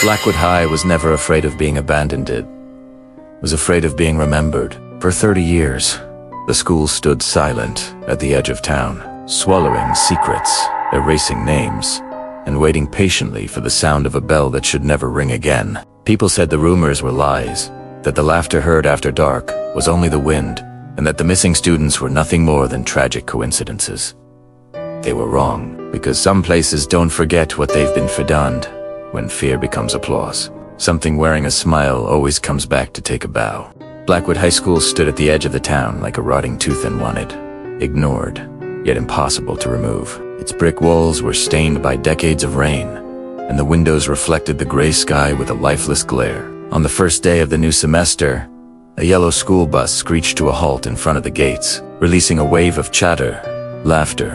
Blackwood High was never afraid of being abandoned. It was afraid of being remembered. For 30 years, the school stood silent at the edge of town, swallowing secrets, erasing names, and waiting patiently for the sound of a bell that should never ring again. People said the rumors were lies, that the laughter heard after dark was only the wind, and that the missing students were nothing more than tragic coincidences. They were wrong, because some places don't forget what they've been foredone when fear becomes applause. Something wearing a smile always comes back to take a bow. Blackwood High School stood at the edge of the town like a rotting tooth and wanted, ignored, yet impossible to remove. Its brick walls were stained by decades of rain, and the windows reflected the gray sky with a lifeless glare. On the first day of the new semester, a yellow school bus screeched to a halt in front of the gates, releasing a wave of chatter, laughter,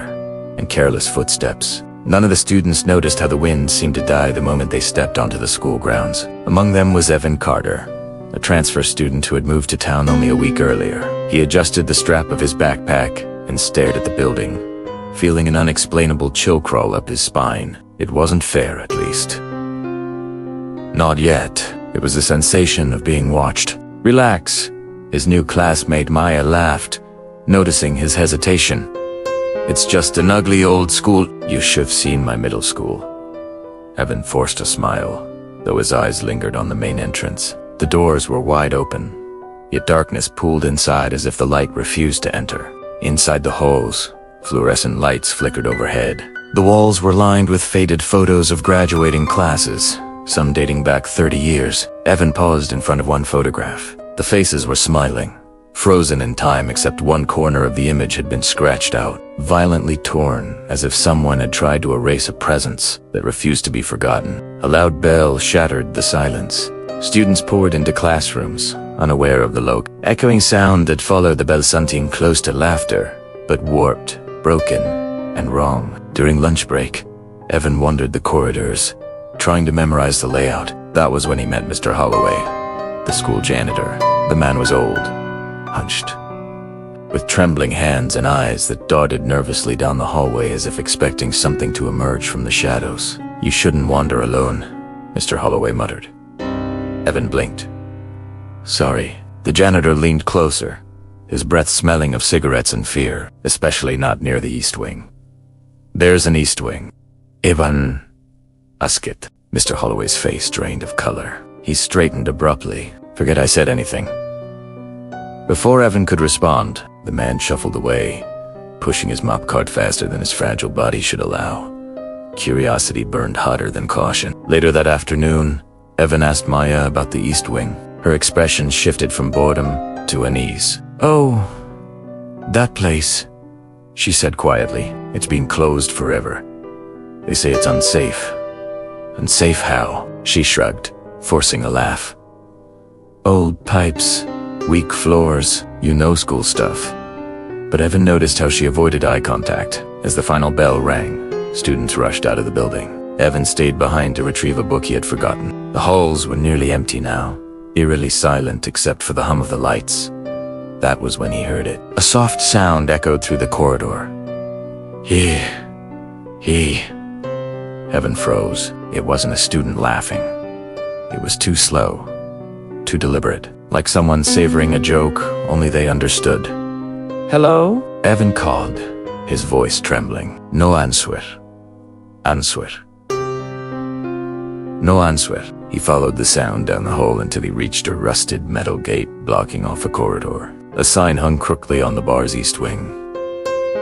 and careless footsteps. None of the students noticed how the wind seemed to die the moment they stepped onto the school grounds. Among them was Evan Carter, a transfer student who had moved to town only a week earlier. He adjusted the strap of his backpack and stared at the building, feeling an unexplainable chill crawl up his spine. It wasn't fair, at least. Not yet. It was the sensation of being watched. "Relax," his new classmate Maya laughed, noticing his hesitation. "It's just an ugly old school. You should have seen my middle school." Evan forced a smile, though his eyes lingered on the main entrance. The doors were wide open, yet darkness pooled inside as if the light refused to enter. Inside the halls, fluorescent lights flickered overhead. The walls were lined with faded photos of graduating classes, some dating back 30 years. Evan paused in front of one photograph. The faces were smiling, frozen in time except one corner of the image had been scratched out, violently torn, as if someone had tried to erase a presence that refused to be forgotten. A loud bell shattered the silence. Students poured into classrooms, unaware of the low, echoing sound that followed the bell, something close to laughter, but warped, broken, and wrong. During lunch break, Evan wandered the corridors, trying to memorize the layout. That was when he met Mr. Holloway, the school janitor. The man was old, hunched, with trembling hands and eyes that darted nervously down the hallway as if expecting something to emerge from the shadows. "You shouldn't wander alone," Mr. Holloway muttered. Evan blinked. "Sorry." The janitor leaned closer, his breath smelling of cigarettes and fear, especially not near the East Wing. "There's an East Wing. Evan Uskit." Mr. Holloway's face drained of color. He straightened abruptly. "Forget I said anything." Before Evan could respond, the man shuffled away, pushing his mop cart faster than his fragile body should allow. Curiosity burned hotter than caution. Later that afternoon, Evan asked Maya about the East Wing. Her expression shifted from boredom to unease. "Oh, that place," she said quietly. "It's been closed forever. They say it's unsafe." "Unsafe how?" She shrugged, forcing a laugh. "Old pipes, weak floors, you know school stuff." But Evan noticed how she avoided eye contact. As the final bell rang, students rushed out of the building. Evan stayed behind to retrieve a book he had forgotten. The halls were nearly empty now, eerily silent except for the hum of the lights. That was when he heard it. A soft sound echoed through the corridor. He. Evan froze. It wasn't a student laughing. It was too slow, too deliberate, like someone savoring a joke, only they understood. "Hello?" Evan called, his voice trembling. "No answer. Answer. No answer." He followed the sound down the hall until he reached a rusted metal gate blocking off a corridor. A sign hung crookedly on the bar's east wing.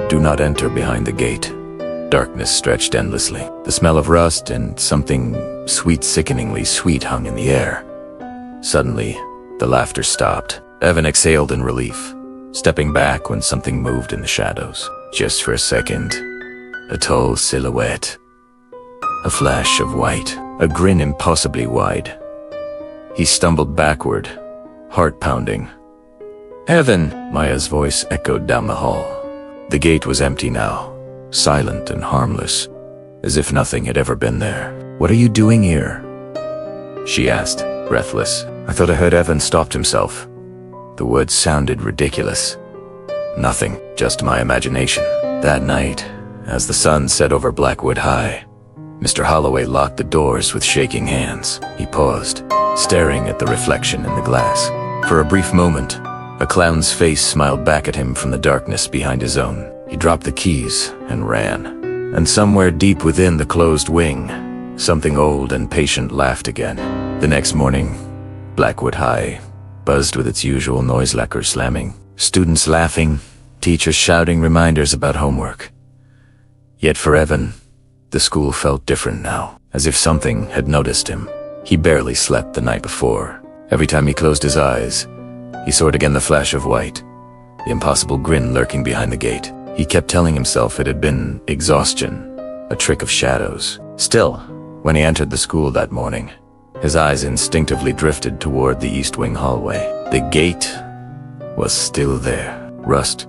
"Do not enter behind the gate." Darkness stretched endlessly. The smell of rust and something sweet, sickeningly sweet, hung in the air. Suddenly, the laughter stopped. Evan exhaled in relief, stepping back when something moved in the shadows. Just for a second, a tall silhouette. A flash of white, a grin impossibly wide. He stumbled backward, heart pounding. "Evan!" Maya's voice echoed down the hall. The gate was empty now, silent and harmless, as if nothing had ever been there. "What are you doing here?" she asked, breathless. I thought I heard Evan stopped himself. The words sounded ridiculous. Nothing, just my imagination. That night, as the sun set over Blackwood High, Mr. Holloway locked the doors with shaking hands. He paused, staring at the reflection in the glass. For a brief moment, a clown's face smiled back at him from the darkness behind his own. He dropped the keys and ran. And somewhere deep within the closed wing, something old and patient laughed again. The next morning, Blackwood High buzzed with its usual noise, lockers slamming, students laughing, teachers shouting reminders about homework. Yet for Evan, the school felt different now, as if something had noticed him. He barely slept the night before. Every time he closed his eyes, he saw it again, the flash of white, the impossible grin lurking behind the gate. He kept telling himself it had been exhaustion, a trick of shadows. Still, when he entered the school that morning, his eyes instinctively drifted toward the east wing hallway. The gate was still there. Rust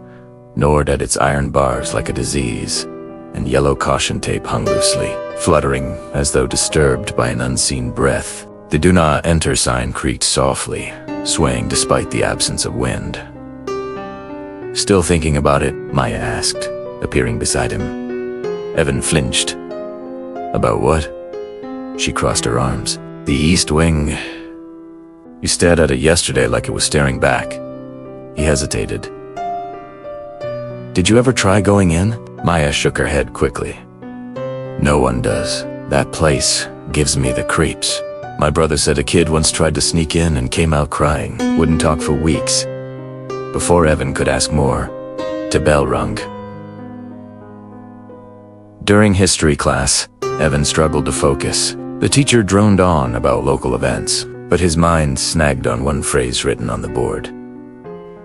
gnawed at its iron bars like a disease, and yellow caution tape hung loosely, fluttering as though disturbed by an unseen breath. The "Do Not Enter" sign creaked softly, swaying despite the absence of wind. "Still thinking about it?" Maya asked, appearing beside him. Evan flinched. "About what?" She crossed her arms. "The east wing. You stared at it yesterday like it was staring back." He hesitated. "Did you ever try going in?" Maya shook her head quickly. "No one does. That place gives me the creeps. My brother said a kid once tried to sneak in and came out crying, wouldn't talk for weeks." Before Evan could ask more, the bell rung. During history class, Evan struggled to focus. The teacher droned on about local events, but his mind snagged on one phrase written on the board.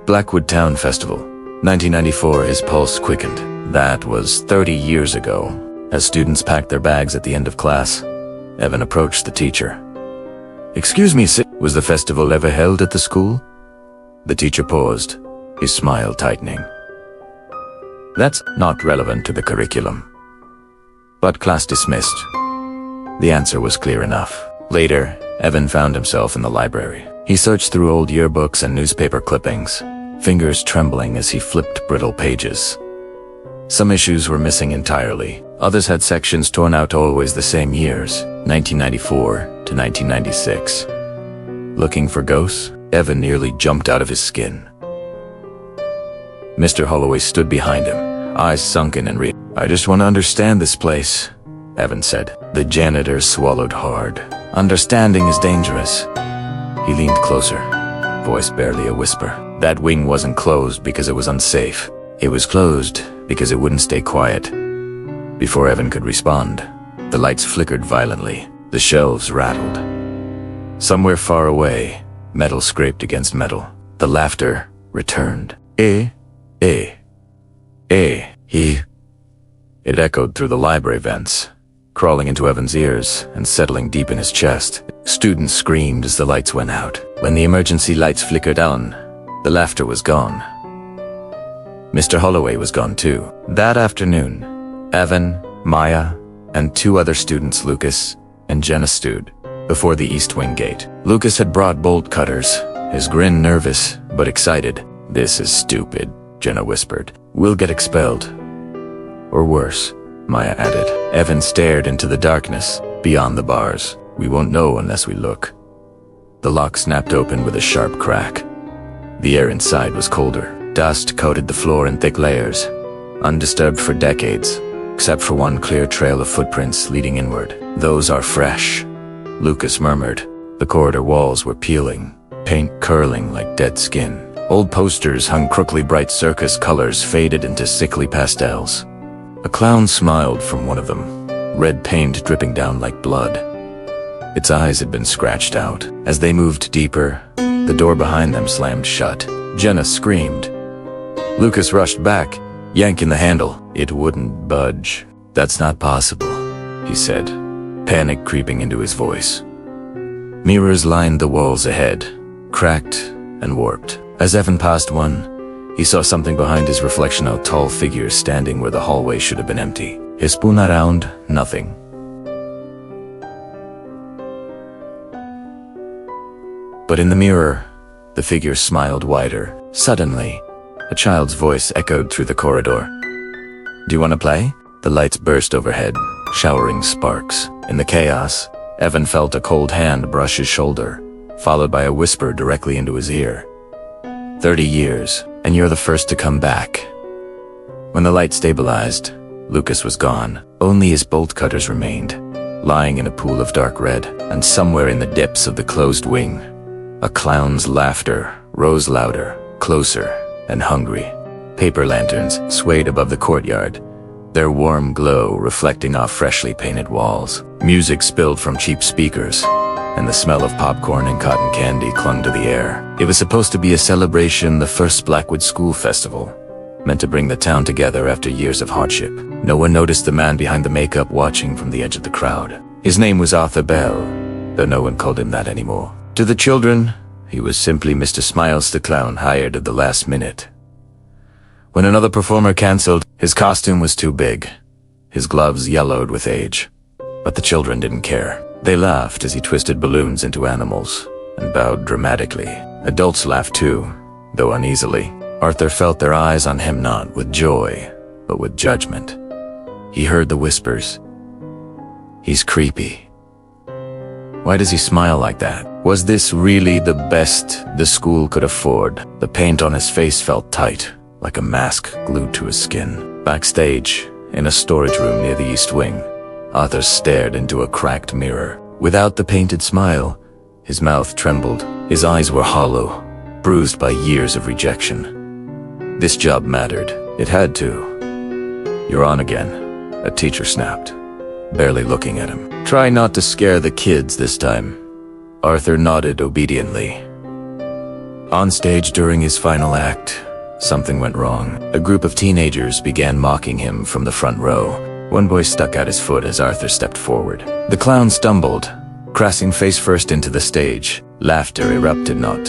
Blackwood Town Festival, 1994. His pulse quickened. That was 30 years ago. As students packed their bags at the end of class, Evan approached the teacher. "Excuse me, was the festival ever held at the school?" The teacher paused, his smile tightening. "That's not relevant to the curriculum." But class dismissed. The answer was clear enough. Later, Evan found himself in the library. He searched through old yearbooks and newspaper clippings, fingers trembling as he flipped brittle pages. Some issues were missing entirely. Others had sections torn out always the same years, 1994 to 1996. Looking for ghosts? Evan nearly jumped out of his skin. Mr. Holloway stood behind him, eyes sunken and "I just want to understand this place," Evan said. The janitor swallowed hard. "Understanding is dangerous." He leaned closer, voice barely a whisper. That wing wasn't closed because it was unsafe. It was closed because it wouldn't stay quiet. Before Evan could respond, the lights flickered violently. The shelves rattled. Somewhere far away, metal scraped against metal. The laughter returned. He. It echoed through the library vents, crawling into Evan's ears and settling deep in his chest. Students screamed as the lights went out. When the emergency lights flickered on, the laughter was gone. Mr. Holloway was gone too. That afternoon, Evan, Maya, and two other students, Lucas and Jenna, stood before the east wing gate. Lucas had brought bolt cutters, his grin nervous but excited. "This is stupid," Jenna whispered. "We'll get expelled. Or worse," Maya added. Evan stared into the darkness, beyond the bars. "We won't know unless we look." The lock snapped open with a sharp crack. The air inside was colder. Dust coated the floor in thick layers, undisturbed for decades, except for one clear trail of footprints leading inward. "Those are fresh," Lucas murmured. The corridor walls were peeling, paint curling like dead skin. Old posters hung crookily, bright circus colors faded into sickly pastels. A clown smiled from one of them, red paint dripping down like blood. Its eyes had been scratched out. As they moved deeper, the door behind them slammed shut. Jenna screamed. Lucas rushed back, yanking the handle. It wouldn't budge. "That's not possible," he said, panic creeping into his voice. Mirrors lined the walls ahead, cracked and warped. As Evan passed one, he saw something behind his reflection, a tall figure standing where the hallway should have been empty. He spun around, nothing. But in the mirror, the figure smiled wider. Suddenly, a child's voice echoed through the corridor. "Do you want to play?" The lights burst overhead, showering sparks. In the chaos, Evan felt a cold hand brush his shoulder, followed by a whisper directly into his ear. 30 years, and you're the first to come back. When the light stabilized, Lucas was gone. Only his bolt cutters remained, lying in a pool of dark red, and somewhere in the depths of the closed wing, a clown's laughter rose louder, closer, and hungry. Paper lanterns swayed above the courtyard, their warm glow reflecting off freshly painted walls. Music spilled from cheap speakers, and the smell of popcorn and cotton candy clung to the air. It was supposed to be a celebration, the first Blackwood School Festival, meant to bring the town together after years of hardship. No one noticed the man behind the makeup watching from the edge of the crowd. His name was Arthur Bell, though no one called him that anymore. To the children, he was simply Mr. Smiles the clown hired at the last minute. When another performer canceled, his costume was too big. His gloves yellowed with age. But the children didn't care. They laughed as he twisted balloons into animals and bowed dramatically. Adults laughed too, though uneasily. Arthur felt their eyes on him, not with joy, but with judgment. He heard the whispers. He's creepy. Why does he smile like that? Was this really the best the school could afford? The paint on his face felt tight, like a mask glued to his skin. Backstage, in a storage room near the East Wing, Arthur stared into a cracked mirror. Without the painted smile, his mouth trembled. His eyes were hollow, bruised by years of rejection. This job mattered. It had to. "You're on again," a teacher snapped, barely looking at him. "Try not to scare the kids this time." Arthur nodded obediently. On stage during his final act, something went wrong. A group of teenagers began mocking him from the front row. One boy stuck out his foot as Arthur stepped forward. The clown stumbled, crashing face first into the stage. Laughter erupted, not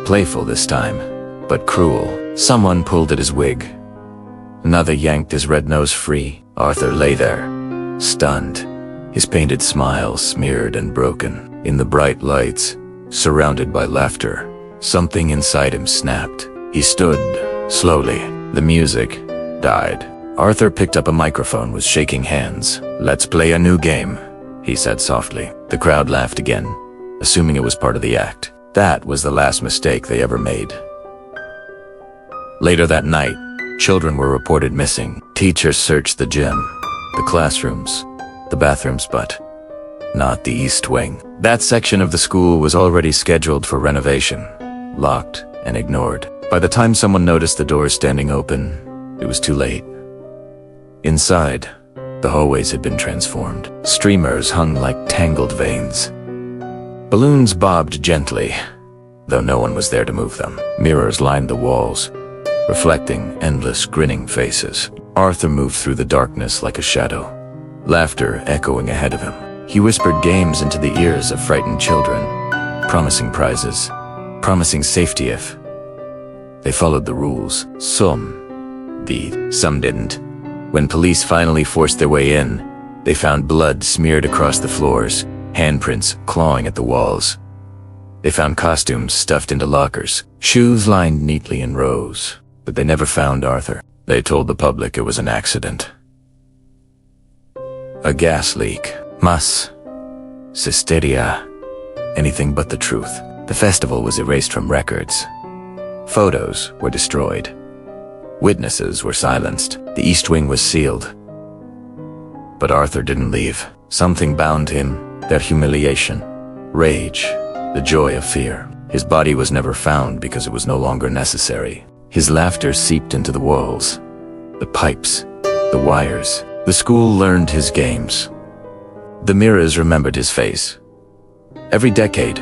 playful this time, but cruel. Someone pulled at his wig. Another yanked his red nose free. Arthur lay there, stunned, his painted smile smeared and broken. In the bright lights, surrounded by laughter, something inside him snapped. He stood, slowly. The music died. Arthur picked up a microphone with shaking hands. "Let's play a new game," he said softly. The crowd laughed again, assuming it was part of the act. That was the last mistake they ever made. Later that night, children were reported missing. Teachers searched the gym, the classrooms, the bathrooms, but not the East Wing. That section of the school was already scheduled for renovation, locked and ignored. By the time someone noticed the doors standing open, it was too late. Inside, the hallways had been transformed. Streamers hung like tangled veins. Balloons bobbed gently, though no one was there to move them. Mirrors lined the walls, reflecting endless grinning faces. Arthur moved through the darkness like a shadow, laughter echoing ahead of him. He whispered games into the ears of frightened children, promising prizes, promising safety if they followed the rules. Some didn't. When police finally forced their way in, they found blood smeared across the floors, handprints clawing at the walls. They found costumes stuffed into lockers, shoes lined neatly in rows, but they never found Arthur. They told the public it was an accident. A gas leak. Mas. Cysteria. Anything but the truth. The festival was erased from records. Photos were destroyed. Witnesses were silenced. The East Wing was sealed. But Arthur didn't leave. Something bound him, that humiliation, rage, the joy of fear. His body was never found because it was no longer necessary. His laughter seeped into the walls, the pipes, the wires. The school learned his games. The mirrors remembered his face. Every decade,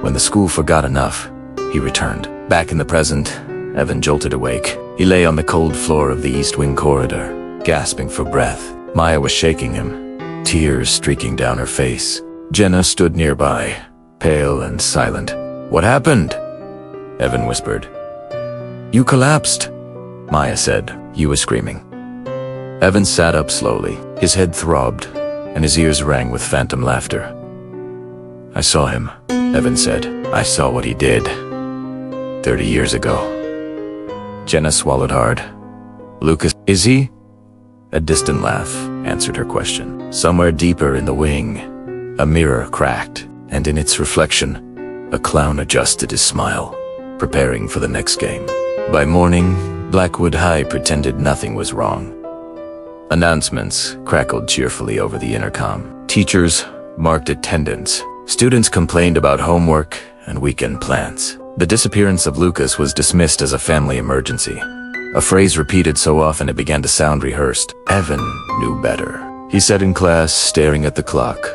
when the school forgot enough, he returned. Back in the present, Evan jolted awake. He lay on the cold floor of the East Wing corridor, gasping for breath. Maya was shaking him, tears streaking down her face. Jenna stood nearby, pale and silent. "What happened?" Evan whispered. "You collapsed," Maya said. "You were screaming." Evan sat up slowly. His head throbbed, and his ears rang with phantom laughter. "I saw him," Evan said. "I saw what he did 30 years ago." Jenna swallowed hard. "Lucas, is he?" A distant laugh answered her question. Somewhere deeper in the wing, a mirror cracked, and in its reflection, a clown adjusted his smile, preparing for the next game. By morning, Blackwood High pretended nothing was wrong. Announcements crackled cheerfully over the intercom. Teachers marked attendance. Students complained about homework and weekend plans. The disappearance of Lucas was dismissed as a family emergency. A phrase repeated so often it began to sound rehearsed. Evan knew better. He sat in class, staring at the clock,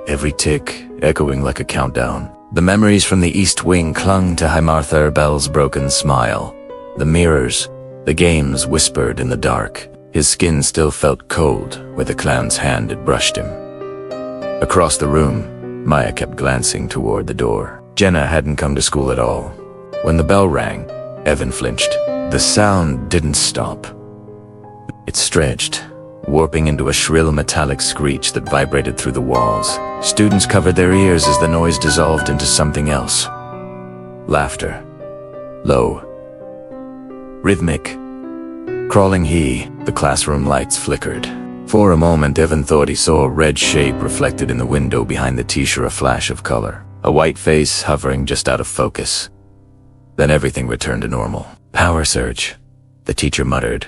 every tick echoing like a countdown. The memories from the East Wing clung to Martha Bell's broken smile. The mirrors, the games whispered in the dark. His skin still felt cold where the clown's hand had brushed him. Across the room, Maya kept glancing toward the door. Jenna hadn't come to school at all. When the bell rang, Evan flinched. The sound didn't stop. It stretched, warping into a shrill metallic screech that vibrated through the walls. Students covered their ears as the noise dissolved into something else. Laughter. Low. Rhythmic. Crawling the classroom lights flickered. For a moment, Evan thought he saw a red shape reflected in the window behind the teacher, a flash of color. A white face hovering just out of focus. Then everything returned to normal. Power surge, the teacher muttered,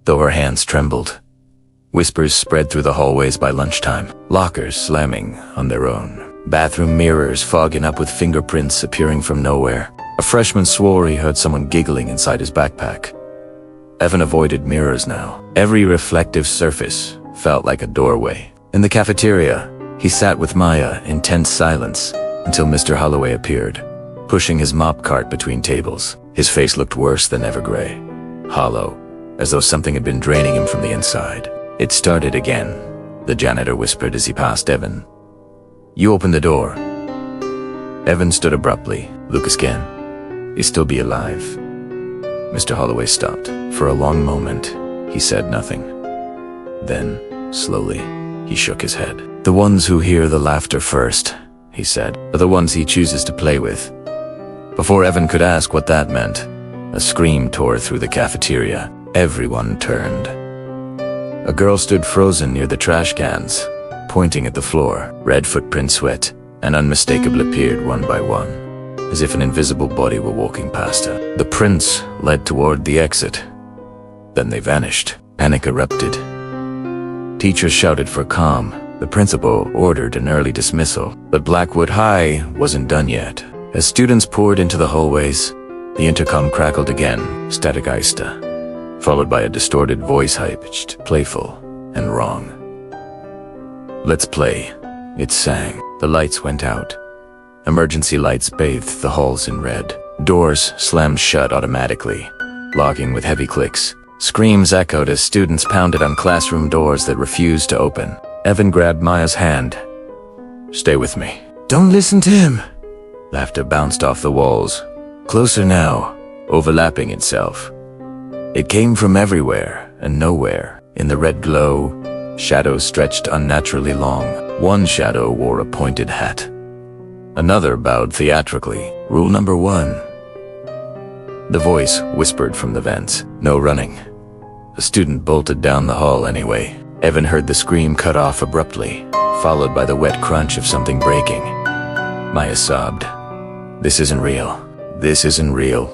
though her hands trembled. Whispers spread through the hallways by lunchtime. Lockers slamming on their own. Bathroom mirrors fogging up with fingerprints appearing from nowhere. A freshman swore he heard someone giggling inside his backpack. Evan avoided mirrors now. Every reflective surface felt like a doorway. In the cafeteria, he sat with Maya in tense silence until Mr. Holloway appeared, pushing his mop cart between tables. His face looked worse than ever gray, hollow, as though something had been draining him from the inside. It started again, the janitor whispered as he passed Evan. You opened the door. Evan stood abruptly. Lucas can he still be alive? Mr. Holloway stopped. For a long moment, he said nothing. Then, slowly, he shook his head. The ones who hear the laughter first, he said, are the ones he chooses to play with. Before Evan could ask what that meant, a scream tore through the cafeteria. Everyone turned. A girl stood frozen near the trash cans, pointing at the floor. Red footprints sweat and unmistakably appeared one by one, as if an invisible body were walking past her. The prints led toward the exit. Then they vanished. Panic erupted. Teachers shouted for calm. The principal ordered an early dismissal. But Blackwood High wasn't done yet. As students poured into the hallways, the intercom crackled again, static Aista, followed by a distorted voice high-pitched, playful, and wrong. Let's play, it sang. The lights went out. Emergency lights bathed the halls in red. Doors slammed shut automatically, locking with heavy clicks. Screams echoed as students pounded on classroom doors that refused to open. Evan grabbed Maya's hand. Stay with me. Don't listen to him. Laughter bounced off the walls. Closer now, overlapping itself. It came from everywhere and nowhere. In the red glow, shadows stretched unnaturally long. One shadow wore a pointed hat. Another bowed theatrically. Rule number 1. The voice whispered from the vents. No running. A student bolted down the hall anyway. Evan heard the scream cut off abruptly, followed by the wet crunch of something breaking. Maya sobbed. This isn't real. This isn't real.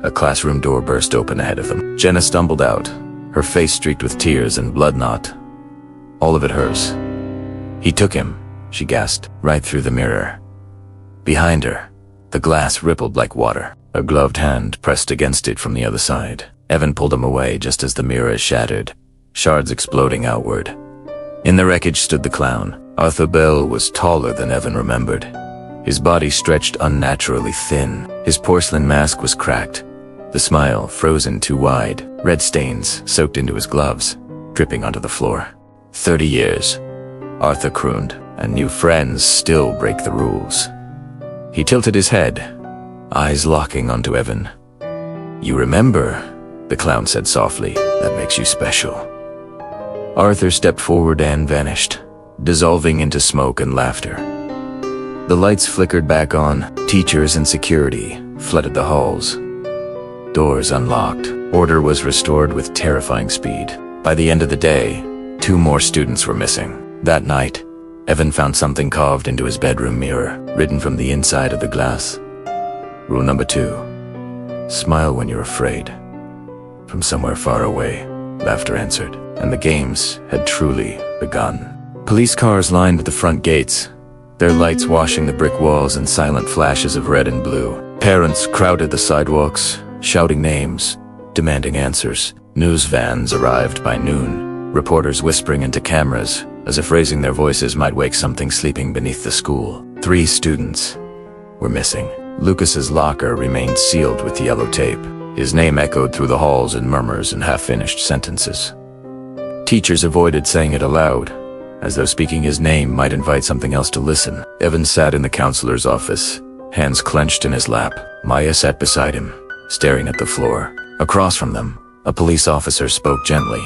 A classroom door burst open ahead of them. Jenna stumbled out, her face streaked with tears and blood knot. All of it hers. He took him, she gasped, right through the mirror. Behind her, the glass rippled like water. A gloved hand pressed against it from the other side. Evan pulled him away just as the mirror shattered, shards exploding outward. In the wreckage stood the clown. Arthur Bell was taller than Evan remembered. His body stretched unnaturally thin. His porcelain mask was cracked, the smile frozen too wide. Red stains soaked into his gloves, dripping onto the floor. 30 years, Arthur crooned, and new friends still break the rules. He tilted his head, eyes locking onto Evan. You remember, the clown said softly. That makes you special. Arthur stepped forward and vanished, dissolving into smoke and laughter. The lights flickered back on. Teachers and security flooded the halls. Doors unlocked. Order was restored with terrifying speed. By the end of the day, 2 more students were missing. That night, Evan found something carved into his bedroom mirror, written from the inside of the glass. Rule number 2. Smile when you're afraid. From somewhere far away, laughter answered, and the games had truly begun. Police cars lined the front gates, their lights washing the brick walls in silent flashes of red and blue. Parents crowded the sidewalks, shouting names, demanding answers. News vans arrived by noon, reporters whispering into cameras, as if raising their voices might wake something sleeping beneath the school. 3 students were missing. Lucas's locker remained sealed with yellow tape. His name echoed through the halls in murmurs and half-finished sentences. Teachers avoided saying it aloud, as though speaking his name might invite something else to listen. Evan sat in the counselor's office, hands clenched in his lap. Maya sat beside him, staring at the floor. Across from them, a police officer spoke gently,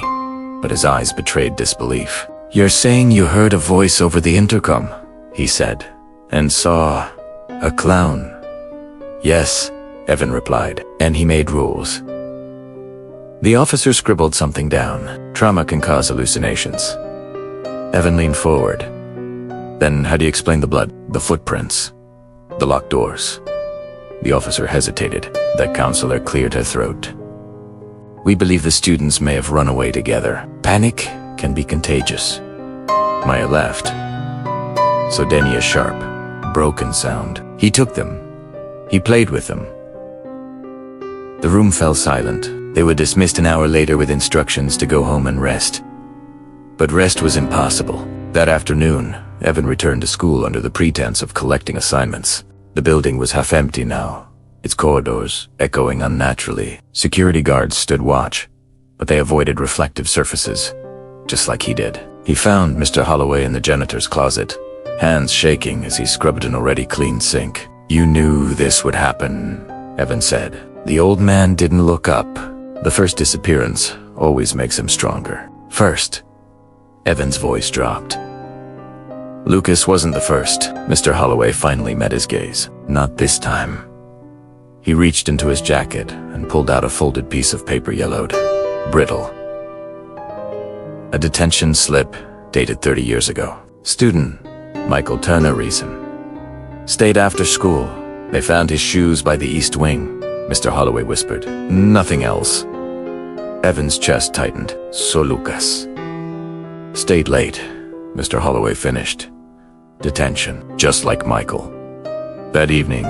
but his eyes betrayed disbelief. "You're saying you heard a voice over the intercom," he said, "and saw a clown?" "Yes," Evan replied, "and he made rules." The officer scribbled something down. "Trauma can cause hallucinations." Evan leaned forward. "Then how do you explain the blood, the footprints, the locked doors?" The officer hesitated. The counselor cleared her throat. "We believe the students may have run away together. Panic can be contagious." Maya laughed. "So Denny a sharp, broken sound. He took them. He played with them." The room fell silent. They were dismissed an hour later with instructions to go home and rest. But rest was impossible. That afternoon, Evan returned to school under the pretense of collecting assignments. The building was half empty now, its corridors echoing unnaturally. Security guards stood watch, but they avoided reflective surfaces, just like he did. He found Mr. Holloway in the janitor's closet, hands shaking as he scrubbed an already clean sink. "You knew this would happen," Evan said. The old man didn't look up. The first disappearance always makes him stronger. "First," Evan's voice dropped. Lucas wasn't the first. Mr. Holloway finally met his gaze. Not this time. He reached into his jacket and pulled out a folded piece of paper yellowed, brittle. A detention slip dated 30 years ago. "Student Michael Turner Reason. Stayed after school. They found his shoes by the east wing," Mr. Holloway whispered. "Nothing else." Evan's chest tightened. "So Lucas stayed late," Mr. Holloway finished. "Detention, just like Michael." That evening,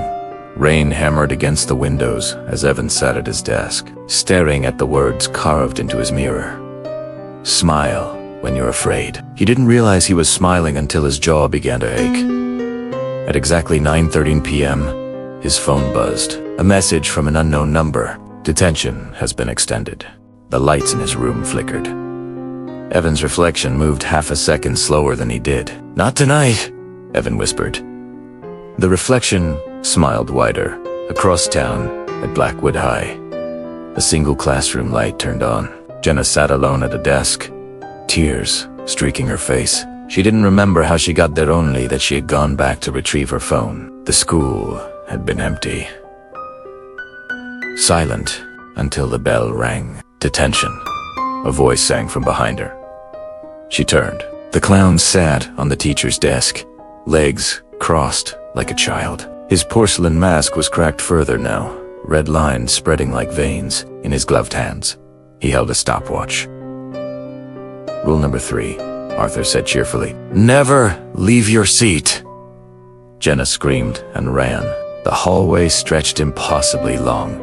rain hammered against the windows as Evan sat at his desk, staring at the words carved into his mirror. "Smile when you're afraid." He didn't realize he was smiling until his jaw began to ache. At exactly 9:13 p.m., his phone buzzed. A message from an unknown number. "Detention has been extended." The lights in his room flickered. Evan's reflection moved half a second slower than he did. "Not tonight," Evan whispered. The reflection smiled wider. Across town, at Blackwood High, a single classroom light turned on. Jenna sat alone at a desk, tears streaking her face. She didn't remember how she got there, only that she had gone back to retrieve her phone. The school had been empty. Silent until the bell rang. "Detention," a voice sang from behind her. She turned. The clown sat on the teacher's desk, legs crossed like a child. His porcelain mask was cracked further now, red lines spreading like veins in his gloved hands. He held a stopwatch. "Rule number 3, Arthur said cheerfully. "Never leave your seat." Jenna screamed and ran. The hallway stretched impossibly long,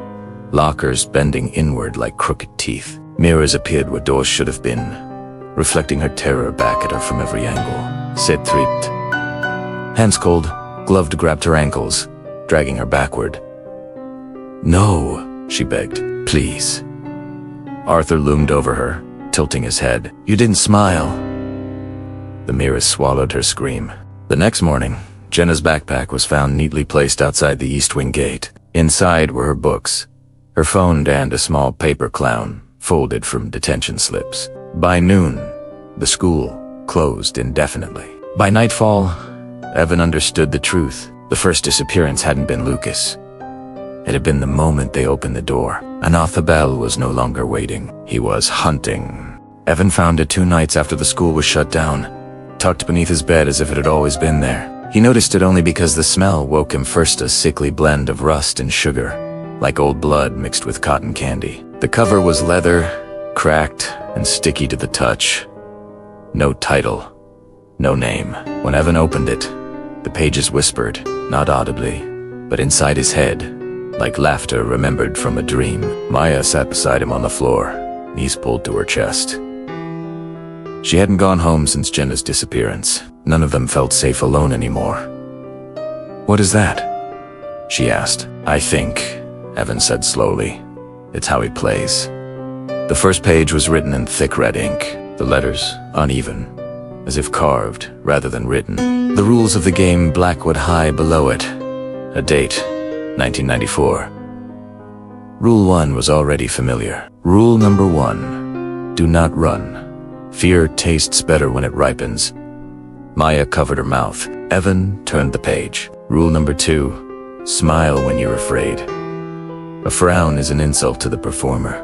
lockers bending inward like crooked teeth. Mirrors appeared where doors should have been, reflecting her terror back at her from every angle. Sid tripped. Hands cold, gloved grabbed her ankles, dragging her backward. "No," she begged. "Please." Arthur loomed over her, tilting his head. "You didn't smile." The mirrors swallowed her scream. The next morning, Jenna's backpack was found neatly placed outside the East Wing gate. Inside were her books, her phone, and a small paper clown, folded from detention slips. By noon, the school closed indefinitely. By nightfall, Evan understood the truth. The first disappearance hadn't been Lucas. It had been the moment they opened the door. Anatha Bell was no longer waiting. He was hunting. Evan found it 2 nights after the school was shut down, tucked beneath his bed as if it had always been there. He noticed it only because the smell woke him first, a sickly blend of rust and sugar, like old blood mixed with cotton candy. The cover was leather, cracked and sticky to the touch. No title, no name. When Evan opened it, the pages whispered, not audibly, but inside his head, like laughter remembered from a dream. Maya sat beside him on the floor, knees pulled to her chest. She hadn't gone home since Jenna's disappearance. None of them felt safe alone anymore. "What is that?" she asked. "I think," Evan said slowly, "it's how he plays." The first page was written in thick red ink, the letters uneven, as if carved rather than written. The rules of the game Blackwood High below it. A date, 1994. Rule 1 was already familiar. Rule number 1, do not run. Fear tastes better when it ripens. Maya covered her mouth. Evan turned the page. Rule number 2, smile when you're afraid. A frown is an insult to the performer.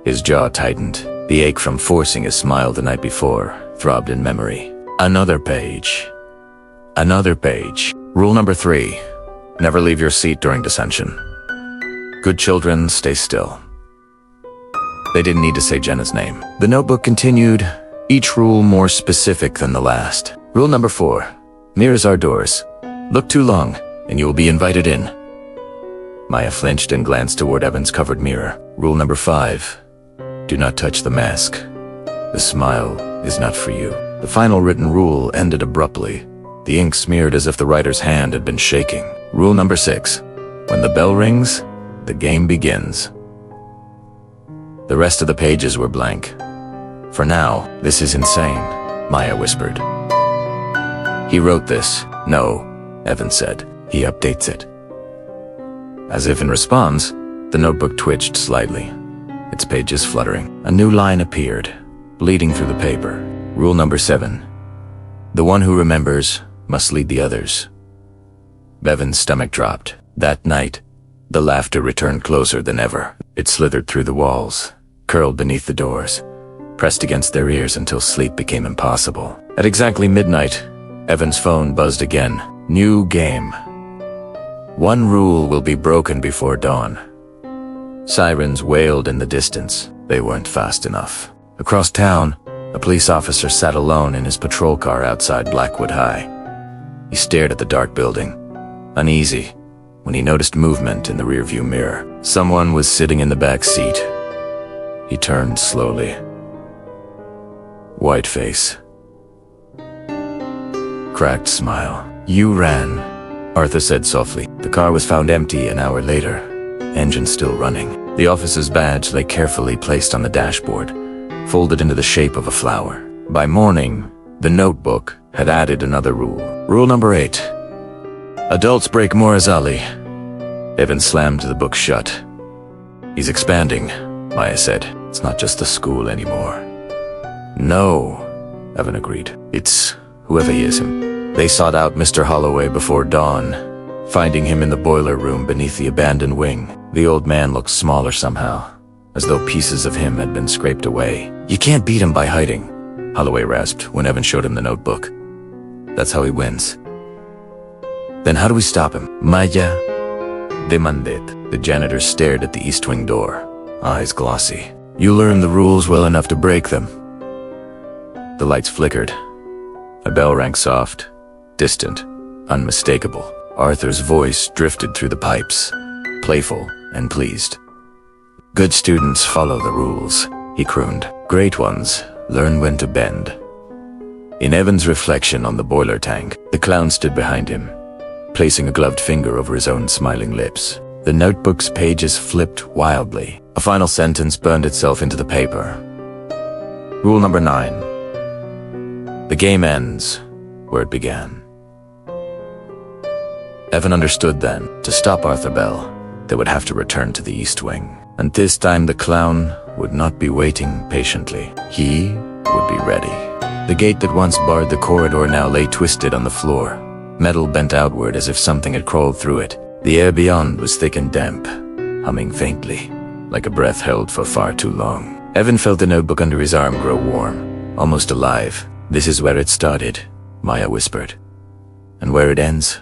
His jaw tightened. The ache from forcing a smile the night before throbbed in memory. Another page. Another page. Rule number 3, never leave your seat during dissension. Good children, stay still. They didn't need to say Jenna's name. The notebook continued, each rule more specific than the last. Rule number 4, mirrors are doors. Look too long, and you will be invited in. Maya flinched and glanced toward Evan's covered mirror. Rule number 5, do not touch the mask. The smile is not for you. The final written rule ended abruptly. The ink smeared as if the writer's hand had been shaking. Rule number 6, when the bell rings, the game begins. The rest of the pages were blank. For now, this is insane, Maya whispered. He wrote this. No, Evan said. He updates it. As if in response, the notebook twitched slightly, its pages fluttering. A new line appeared, bleeding through the paper. Rule number 7, the one who remembers must lead the others. Bevan's stomach dropped. That night, the laughter returned closer than ever. It slithered through the walls, curled beneath the doors, pressed against their ears until sleep became impossible. At exactly midnight, Evan's phone buzzed again. New game. One rule will be broken before dawn. Sirens wailed in the distance. They weren't fast enough. Across town, a police officer sat alone in his patrol car outside Blackwood High. He stared at the dark building, uneasy, when he noticed movement in the rearview mirror. Someone was sitting in the back seat. He turned slowly. White face. Cracked smile. You ran, Arthur said softly. The car was found empty an hour later, engine still running. The officer's badge lay carefully placed on the dashboard, folded into the shape of a flower. By morning, the notebook had added another rule. Rule number 8. Adults break Morazali. Evan slammed the book shut. He's expanding, Maya said. It's not just the school anymore. No, Evan agreed. It's whoever he is. They sought out Mr. Holloway before dawn, finding him in the boiler room beneath the abandoned wing. The old man looked smaller somehow, as though pieces of him had been scraped away. You can't beat him by hiding, Holloway rasped when Evan showed him the notebook. That's how he wins. Then how do we stop him? Maya demanded. The janitor stared at the east wing door, eyes glossy. You learn the rules well enough to break them. The lights flickered. A bell rang soft, distant, unmistakable. Arthur's voice drifted through the pipes, playful and pleased. Good students follow the rules, he crooned. Great ones learn when to bend. In Evan's reflection on the boiler tank, the clown stood behind him, placing a gloved finger over his own smiling lips. The notebook's pages flipped wildly. A final sentence burned itself into the paper. Rule number 9. The game ends where it began. Evan understood then, to stop Arthur Bell, they would have to return to the East Wing. And this time the clown would not be waiting patiently. He would be ready. The gate that once barred the corridor now lay twisted on the floor, metal bent outward as if something had crawled through it. The air beyond was thick and damp, humming faintly, like a breath held for far too long. Evan felt the notebook under his arm grow warm, almost alive. "This is where it started," Maya whispered. "And where it ends?"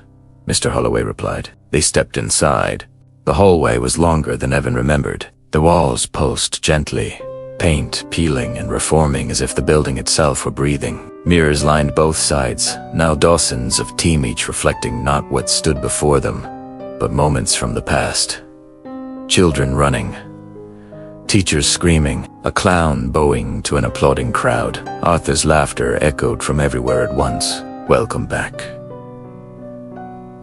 Mr. Holloway replied. They stepped inside. The hallway was longer than Evan remembered. The walls pulsed gently, paint peeling and reforming as if the building itself were breathing. Mirrors lined both sides, now dozens of team each reflecting not what stood before them, but moments from the past. Children running, teachers screaming, a clown bowing to an applauding crowd. Arthur's laughter echoed from everywhere at once. "Welcome back,"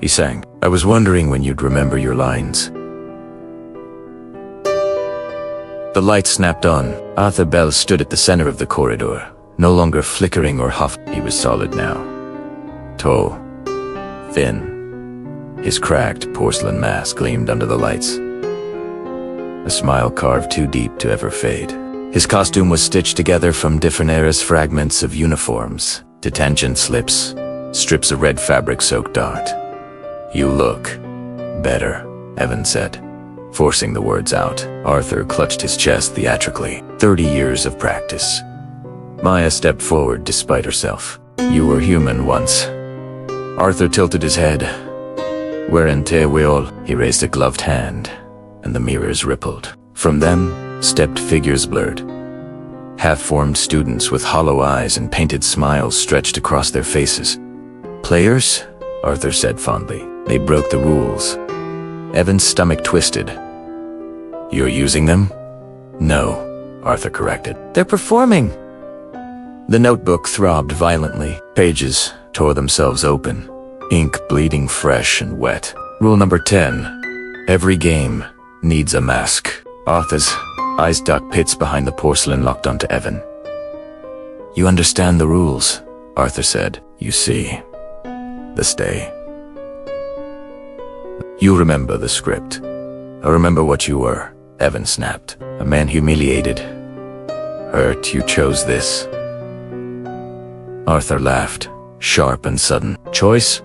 he sang. "I was wondering when you'd remember your lines." The light snapped on. Arthur Bell stood at the center of the corridor, no longer flickering or huffed. He was solid now. Tall, thin. His cracked porcelain mask gleamed under the lights. A smile carved too deep to ever fade. His costume was stitched together from different eras, fragments of uniforms, detention slips, strips of red fabric-soaked art. "You look better," Evan said, forcing the words out. Arthur clutched his chest theatrically. 30 years of practice. Maya stepped forward despite herself. "You were human once." Arthur tilted his head. "Weren't we all?" He raised a gloved hand, and the mirrors rippled. From them stepped figures blurred. Half-formed students with hollow eyes and painted smiles stretched across their faces. "Players?" Arthur said fondly. "They broke the rules." Evan's stomach twisted. "You're using them?" "No," Arthur corrected. "They're performing." The notebook throbbed violently. Pages tore themselves open, ink bleeding fresh and wet. Rule number 10. Every game needs a mask. Arthur's eyes dug pits behind the porcelain locked onto Evan. "You understand the rules," Arthur said. "You see, the stay. You remember the script. I remember what you were," Evan snapped. "A man humiliated. Hurt, you chose this." Arthur laughed, sharp and sudden. "Choice?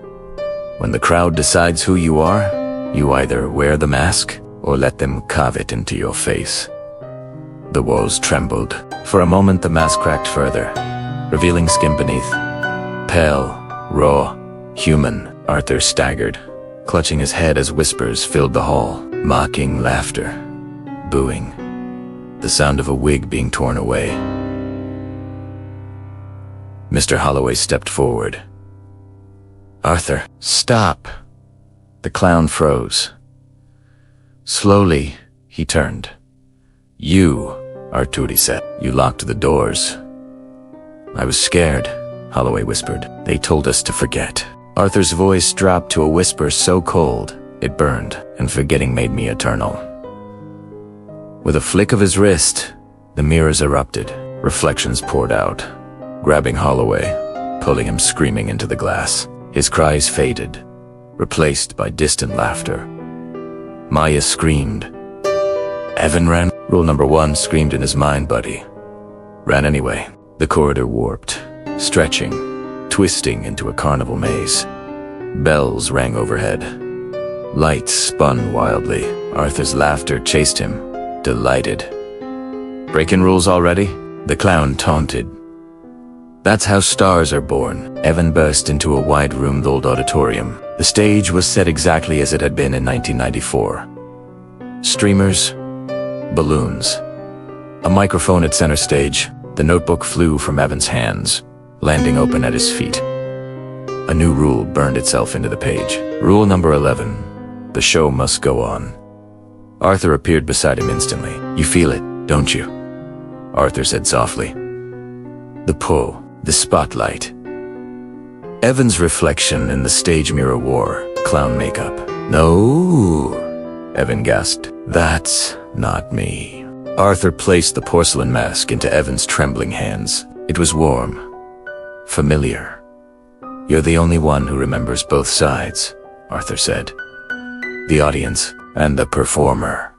When the crowd decides who you are, you either wear the mask or let them carve it into your face." The walls trembled. For a moment the mask cracked further, revealing skin beneath. Pale, raw, human. Arthur staggered, clutching his head as whispers filled the hall. Mocking laughter, booing, the sound of a wig being torn away. Mr. Holloway stepped forward. "Arthur, stop!" The clown froze. Slowly, he turned. "You," Arturi said. "You locked the doors." "I was scared," Holloway whispered. "They told us to forget." Arthur's voice dropped to a whisper so cold, it burned, and forgetting made me eternal. With a flick of his wrist, the mirrors erupted. Reflections poured out, grabbing Holloway, pulling him screaming into the glass. His cries faded, replaced by distant laughter. Maya screamed. Evan ran. Rule number 1 screamed in his mind, buddy. Ran anyway. The corridor warped, stretching, twisting into a carnival maze. Bells rang overhead. Lights spun wildly. Arthur's laughter chased him, delighted. "Breaking rules already?" The clown taunted. "That's how stars are born." Evan burst into a wide-roomed old auditorium. The stage was set exactly as it had been in 1994. Streamers, balloons, a microphone at center stage. The notebook flew from Evan's hands, landing open at his feet. A new rule burned itself into the page. Rule number 11. The show must go on. Arthur appeared beside him instantly. "You feel it, don't you?" Arthur said softly. The pull, the spotlight. Evan's reflection in the stage mirror wore clown makeup. "No," Evan gasped. "That's not me." Arthur placed the porcelain mask into Evan's trembling hands. It was warm, familiar. "You're the only one who remembers both sides," Arthur said. "The audience and the performer."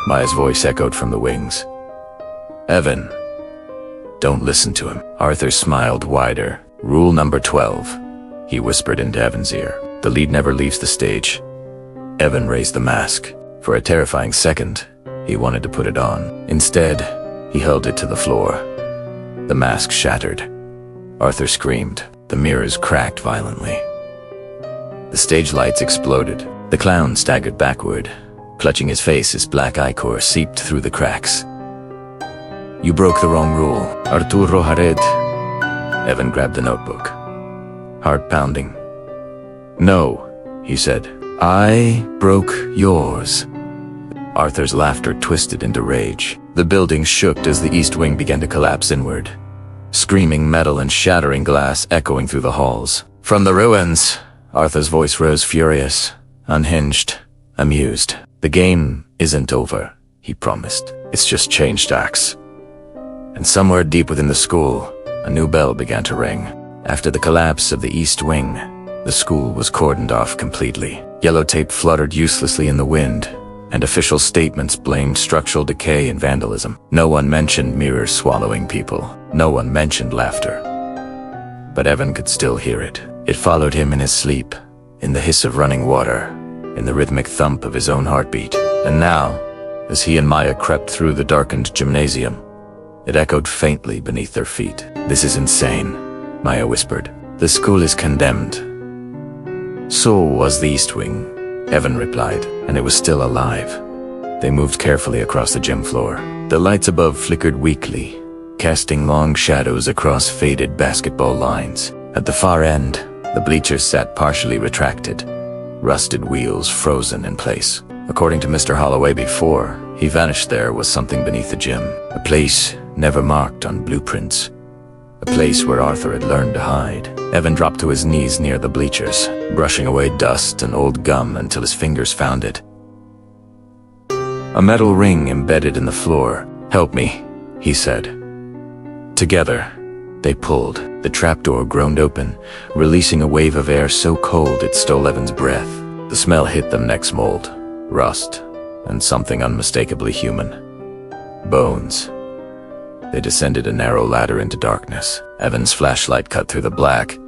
Maya's voice echoed from the wings. "Evan, don't listen to him." Arthur smiled wider. Rule number 12, he whispered into Evan's ear. "The lead never leaves the stage." Evan raised the mask. For a terrifying second, he wanted to put it on. Instead, He held it to the floor. The mask shattered. Arthur screamed. The mirrors cracked violently. The stage lights exploded. The clown staggered backward. Clutching his face, his black ichor seeped through the cracks. "You broke the wrong rule, Arturo Jared." Evan grabbed the notebook. Heart pounding. "No," he said. "I broke yours." Arthur's laughter twisted into rage. The building shook as the east wing began to collapse inward. Screaming metal and shattering glass echoing through the halls. "From the ruins," Arthur's voice rose furious, unhinged, amused. "The game isn't over," he promised. "It's just changed acts." And somewhere deep within the school, a new bell began to ring. After the collapse of the east wing, the school was cordoned off completely. Yellow tape fluttered uselessly in the wind, and official statements blamed structural decay and vandalism. No one mentioned mirrors swallowing people. No one mentioned laughter. But Evan could still hear it. It followed him in his sleep, in the hiss of running water, in the rhythmic thump of his own heartbeat. And now, as he and Maya crept through the darkened gymnasium, it echoed faintly beneath their feet. "This is insane," Maya whispered. "The school is condemned." "So was the East Wing," Evan replied, "and it was still alive." They moved carefully across the gym floor. The lights above flickered weakly, casting long shadows across faded basketball lines. At the far end, the bleachers sat partially retracted, rusted wheels frozen in place. According to Mr. Holloway before, he vanished there was something beneath the gym, a place never marked on blueprints, a place where Arthur had learned to hide. Evan dropped to his knees near the bleachers, brushing away dust and old gum until his fingers found it. A metal ring embedded in the floor. "Help me," he said. Together, they pulled. The trapdoor groaned open, releasing a wave of air so cold it stole Evan's breath. The smell hit them next mold, rust, and something unmistakably human. Bones. They descended a narrow ladder into darkness. Evan's flashlight cut through the black,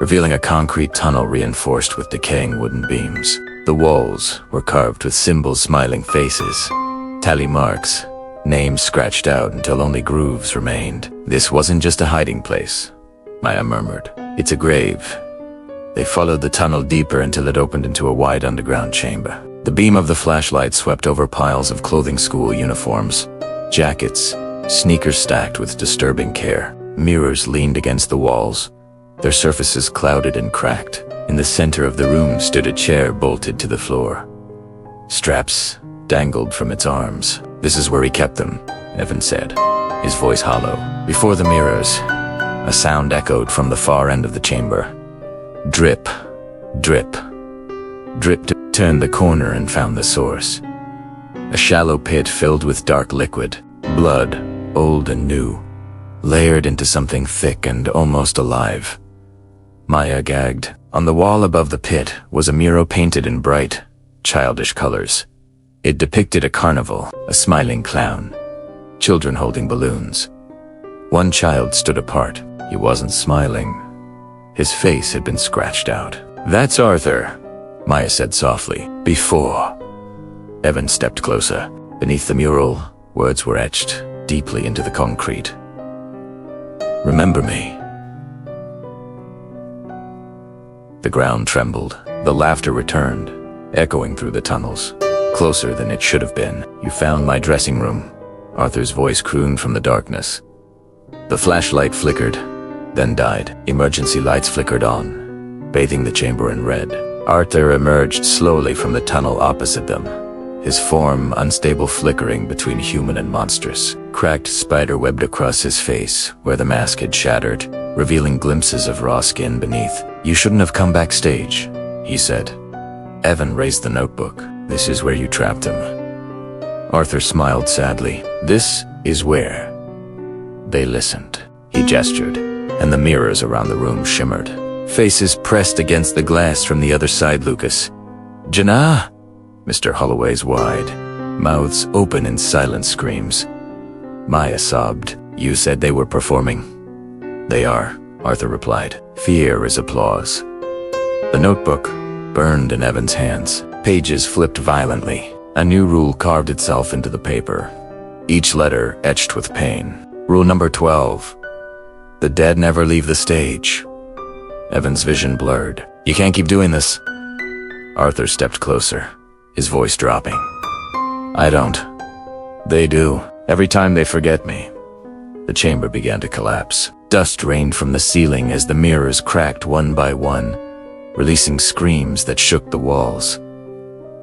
revealing a concrete tunnel reinforced with decaying wooden beams. The walls were carved with symbols, smiling faces, tally marks, names scratched out until only grooves remained. "This wasn't just a hiding place," Maya murmured. "It's a grave." They followed the tunnel deeper until it opened into a wide underground chamber. The beam of the flashlight swept over piles of clothing, school uniforms, jackets, sneakers stacked with disturbing care. Mirrors leaned against the walls, their surfaces clouded and cracked. In the center of the room stood a chair bolted to the floor. Straps dangled from its arms. "This is where he kept them," Evan said, his voice hollow. Before the mirrors, a sound echoed from the far end of the chamber. Drip, drip, drip. Turned the corner and found the source. A shallow pit filled with dark liquid, blood, old and new, layered into something thick and almost alive. Maya gagged. On the wall above the pit was a mural painted in bright, childish colors. It depicted a carnival, a smiling clown, children holding balloons. One child stood apart. He wasn't smiling. His face had been scratched out. "That's Arthur," Maya said softly. "Before." Evan stepped closer. Beneath the mural, words were etched deeply into the concrete. "Remember me." The ground trembled. The laughter returned, echoing through the tunnels. "Closer than it should have been. You found my dressing room," Arthur's voice crooned from the darkness. The flashlight flickered, then died. Emergency lights flickered on, bathing the chamber in red. Arthur emerged slowly from the tunnel opposite them, his form unstable, flickering between human and monstrous. Cracked spider webbed across his face, where the mask had shattered, revealing glimpses of raw skin beneath. "You shouldn't have come backstage," he said. Evan raised the notebook. "This is where you trapped him." Arthur smiled sadly. "This is where." They listened. He gestured, and the mirrors around the room shimmered. Faces pressed against the glass from the other side. Lucas. "Jannah!" Mr. Holloway's wide, mouths open in silent screams. Maya sobbed. "You said they were performing." "They are," Arthur replied. "Fear is applause." The notebook burned in Evan's hands. Pages flipped violently. A new rule carved itself into the paper. each letter etched with pain. Rule number 12. The dead never leave the stage. Evan's vision blurred. You can't keep doing this. Arthur stepped closer, his voice dropping. I don't. They do. Every time they forget me. The chamber began to collapse. Dust rained from the ceiling as the mirrors cracked one by one, releasing screams that shook the walls.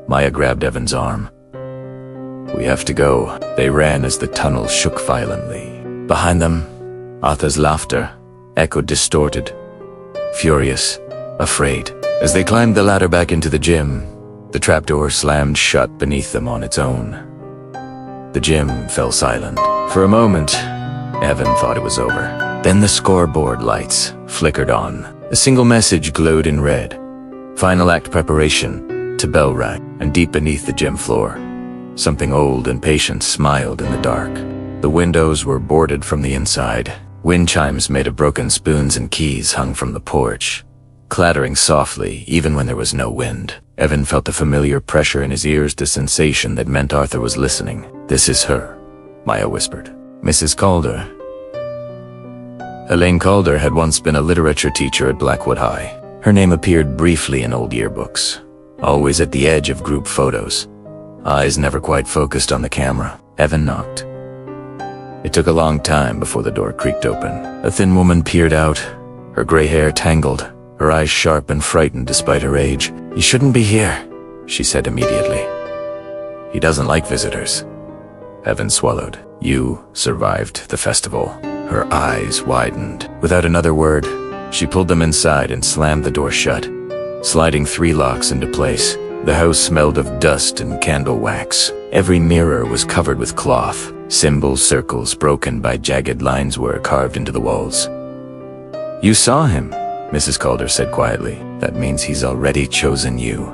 Maya grabbed Evan's arm. We have to go. They ran as the tunnel shook violently. Behind them, Arthur's laughter echoed distorted, furious, afraid. As they climbed the ladder back into the gym, the trapdoor slammed shut beneath them on its own. The gym fell silent. For a moment, Evan thought it was over. Then the scoreboard lights flickered on. A single message glowed in red. Final act preparation to bell rang, and deep beneath the gym floor, something old and patient smiled in the dark. The windows were boarded from the inside. Wind chimes made of broken spoons and keys hung from the porch, clattering softly even when there was no wind. Evan felt the familiar pressure in his ears, the sensation that meant Arthur was listening. This is her, Maya whispered. Mrs. Calder. Elaine Calder had once been a literature teacher at Blackwood High. Her name appeared briefly in old yearbooks, always at the edge of group photos, eyes never quite focused on the camera. Evan knocked. It took a long time before the door creaked open. A thin woman peered out, her gray hair tangled, her eyes sharp and frightened despite her age. You shouldn't be here, she said immediately. He doesn't like visitors. Evan swallowed. You survived the festival. Her eyes widened. Without another word, she pulled them inside and slammed the door shut, sliding 3 locks into place. The house smelled of dust and candle wax. Every mirror was covered with cloth. Symbols, circles broken by jagged lines were carved into the walls. You saw him, Mrs. Calder said quietly. That means he's already chosen you.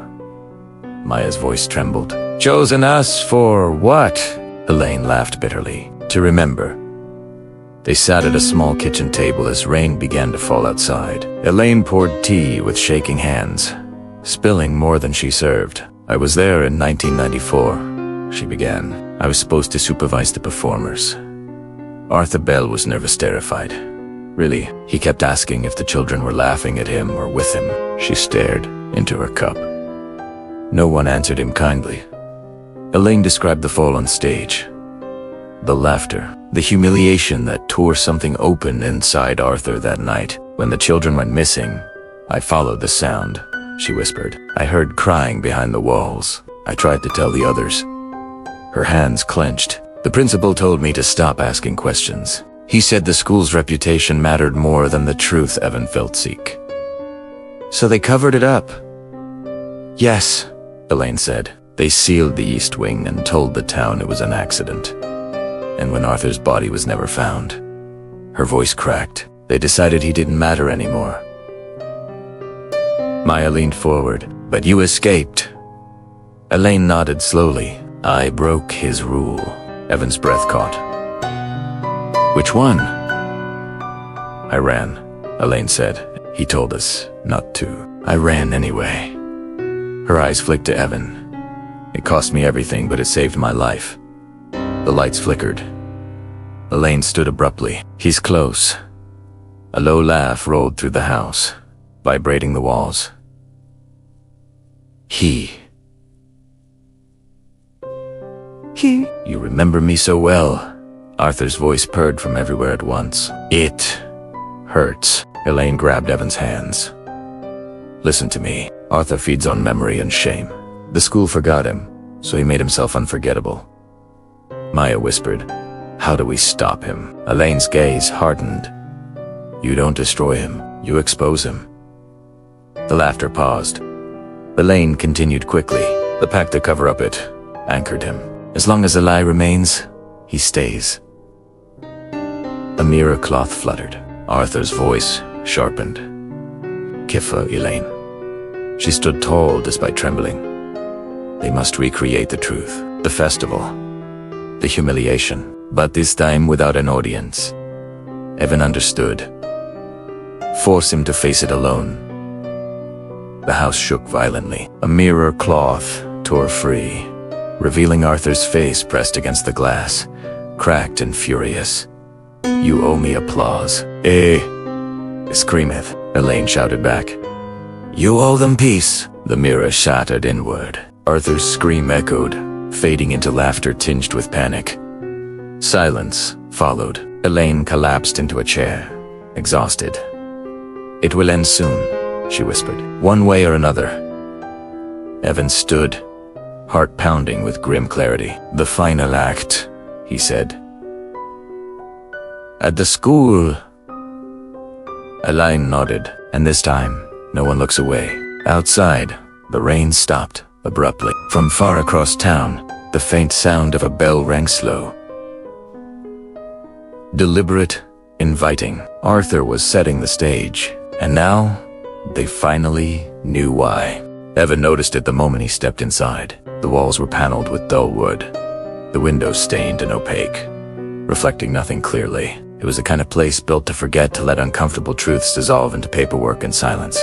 Maya's voice trembled. Chosen us for what? Elaine laughed bitterly. To remember. They sat at a small kitchen table as rain began to fall outside. Elaine poured tea with shaking hands, spilling more than she served. I was there in 1994, she began. I was supposed to supervise the performers. Arthur Bell was nervous, terrified. Really, he kept asking if the children were laughing at him or with him. She stared into her cup. No one answered him kindly. Elaine described the fall on stage. The laughter, the humiliation that tore something open inside Arthur that night. When the children went missing, I followed the sound, she whispered. I heard crying behind the walls. I tried to tell the others. Her hands clenched. The principal told me to stop asking questions. He said the school's reputation mattered more than the truth Evan felt seek. So they covered it up? Yes, Elaine said. They sealed the East Wing and told the town it was an accident. And when Arthur's body was never found, her voice cracked. They decided he didn't matter anymore. Maya leaned forward. But you escaped. Elaine nodded slowly. I broke his rule. Evan's breath caught. Which one? I ran, Elaine said. He told us not to. I ran anyway. Her eyes flicked to Evan. It cost me everything, but it saved my life. The lights flickered. Elaine stood abruptly. He's close. A low laugh rolled through the house, vibrating the walls. He. You remember me so well. Arthur's voice purred from everywhere at once. It hurts. Elaine grabbed Evan's hands. Listen to me. Arthur feeds on memory and shame. The school forgot him, so he made himself unforgettable. Maya whispered, how do we stop him? Elaine's gaze hardened. You don't destroy him, you expose him. The laughter paused. Elaine continued quickly. The pact to cover up it anchored him. As long as a lie remains, he stays. A mirror cloth fluttered. Arthur's voice sharpened. Kifa, Elaine. She stood tall despite trembling. They must recreate the truth, the festival, the humiliation, but this time without an audience. Evan understood. Force him to face it alone. The house shook violently. A mirror cloth tore free, revealing Arthur's face pressed against the glass, cracked and furious. You owe me applause. Screameth, Elaine shouted back. You owe them peace. The mirror shattered inward. Arthur's scream echoed, fading into laughter tinged with panic. Silence followed. Elaine collapsed into a chair, exhausted. It will end soon, she whispered, one way or another. Evan stood, heart pounding with grim clarity. The final act, he said. At the school. Elaine nodded, and this time, no one looks away. Outside, the rain stopped abruptly. From far across town, the faint sound of a bell rang slow. Deliberate, inviting. Arthur was setting the stage, and now, they finally knew why. Evan noticed it the moment he stepped inside. The walls were paneled with dull wood, the windows stained and opaque, reflecting nothing clearly. It was the kind of place built to forget, to let uncomfortable truths dissolve into paperwork and silence.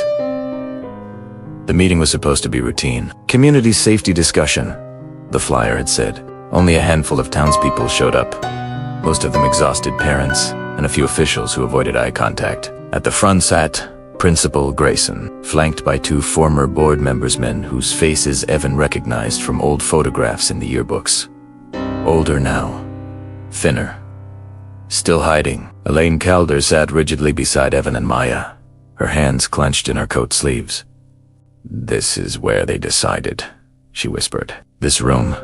The meeting was supposed to be routine. Community safety discussion, the flyer had said. Only a handful of townspeople showed up, most of them exhausted parents, and a few officials who avoided eye contact. At the front sat Principal Grayson, flanked by two former board members, men whose faces Evan recognized from old photographs in the yearbooks. Older now, thinner, still hiding. Elaine Calder sat rigidly beside Evan and Maya, her hands clenched in her coat sleeves. This is where they decided, she whispered. This room.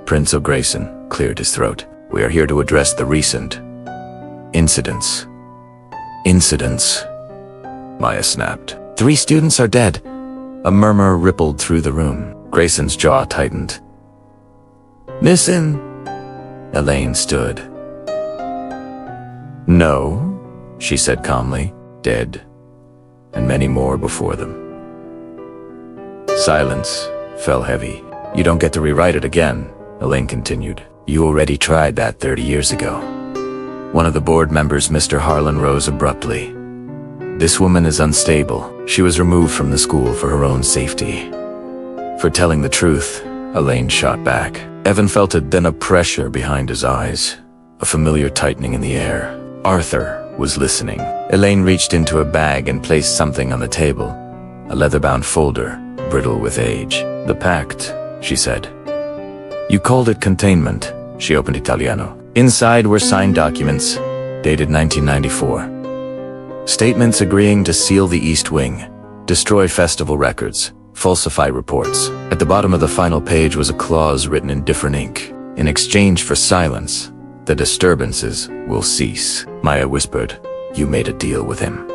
Prince O'Grayson cleared his throat. We are here to address the recent incidents. Incidents, Maya snapped. 3 students are dead. A murmur rippled through the room. Grayson's jaw tightened. Missing? Elaine stood. No, she said calmly. Dead, and many more before them. Silence fell heavy. You don't get to rewrite it again, Elaine continued. You already tried that 30 years ago. One of the board members, Mr. Harlan, rose abruptly. This woman is unstable. She was removed from the school for her own safety. For telling the truth, Elaine shot back. Evan felt it, then a pressure behind his eyes, a familiar tightening in the air. Arthur was listening. Elaine reached into a bag and placed something on the table, a leather-bound folder, brittle with age. The pact, she said. You called it containment. She opened Italiano. Inside were signed documents, dated 1994. Statements agreeing to seal the East Wing, destroy festival records, falsify reports. At the bottom of the final page was a clause written in different ink. In exchange for silence, the disturbances will cease. Maya whispered, You made a deal with him.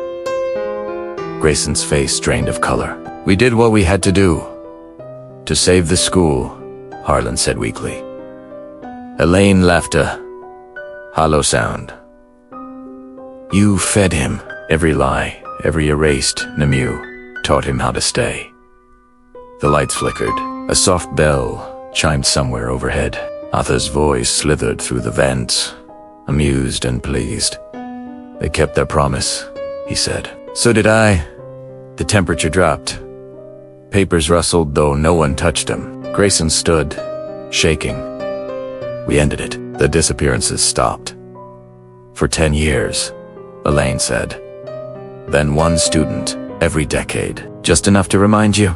Grayson's face drained of color. We did what we had to do. To save the school, Harlan said weakly. Elaine laughed a hollow sound. You fed him. Every lie, every erased Nemu, taught him how to stay. The lights flickered. A soft bell chimed somewhere overhead. Arthur's voice slithered through the vents, amused and pleased. They kept their promise, he said. So did I. The temperature dropped. Papers rustled, though no one touched them. Grayson stood, shaking. We ended it. The disappearances stopped. For 10 years, Elaine said. Then one student, every decade. Just enough to remind you?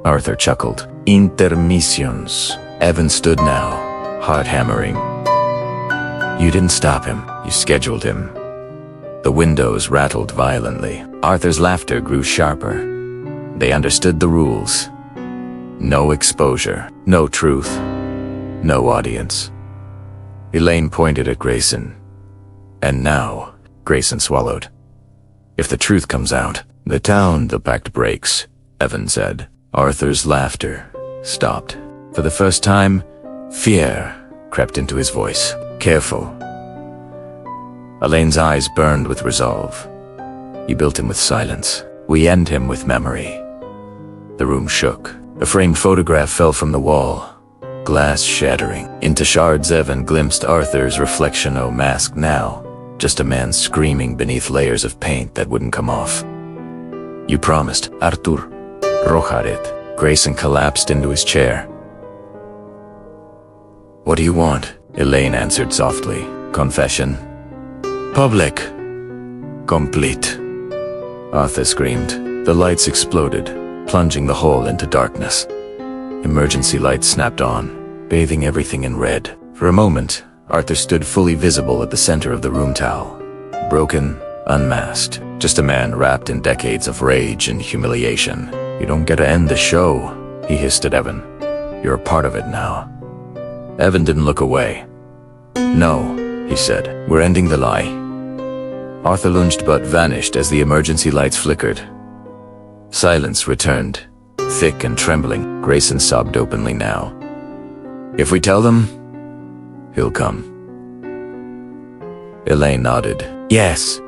Arthur chuckled. Intermissions. Evan stood now, heart hammering. You didn't stop him. You scheduled him. The windows rattled violently. Arthur's laughter grew sharper. They understood the rules. No exposure, no truth, no audience. Elaine pointed at Grayson. And now, Grayson swallowed. If the truth comes out, the pact breaks, Evan said. Arthur's laughter stopped. For the first time, fear crept into his voice. Careful. Elaine's eyes burned with resolve. You built him with silence. We end him with memory. The room shook. A framed photograph fell from the wall, glass shattering. Into shards Evan glimpsed Arthur's reflection, masked now. Just a man screaming beneath layers of paint that wouldn't come off. You promised, Arthur. Rojaret. Grayson collapsed into his chair. What do you want? Elaine answered softly. Confession. Public. Complete. Arthur screamed. The lights exploded, plunging the hall into darkness. Emergency lights snapped on, bathing everything in red. For a moment, Arthur stood fully visible at the center of the room towel. Broken, unmasked. Just a man wrapped in decades of rage and humiliation. You don't get to end the show, he hissed at Evan. You're a part of it now. Evan didn't look away. No, he said. We're ending the lie. Arthur lunged but vanished as the emergency lights flickered. Silence returned, thick and trembling. Grayson sobbed openly now. If we tell them, he'll come. Elaine nodded. Yes.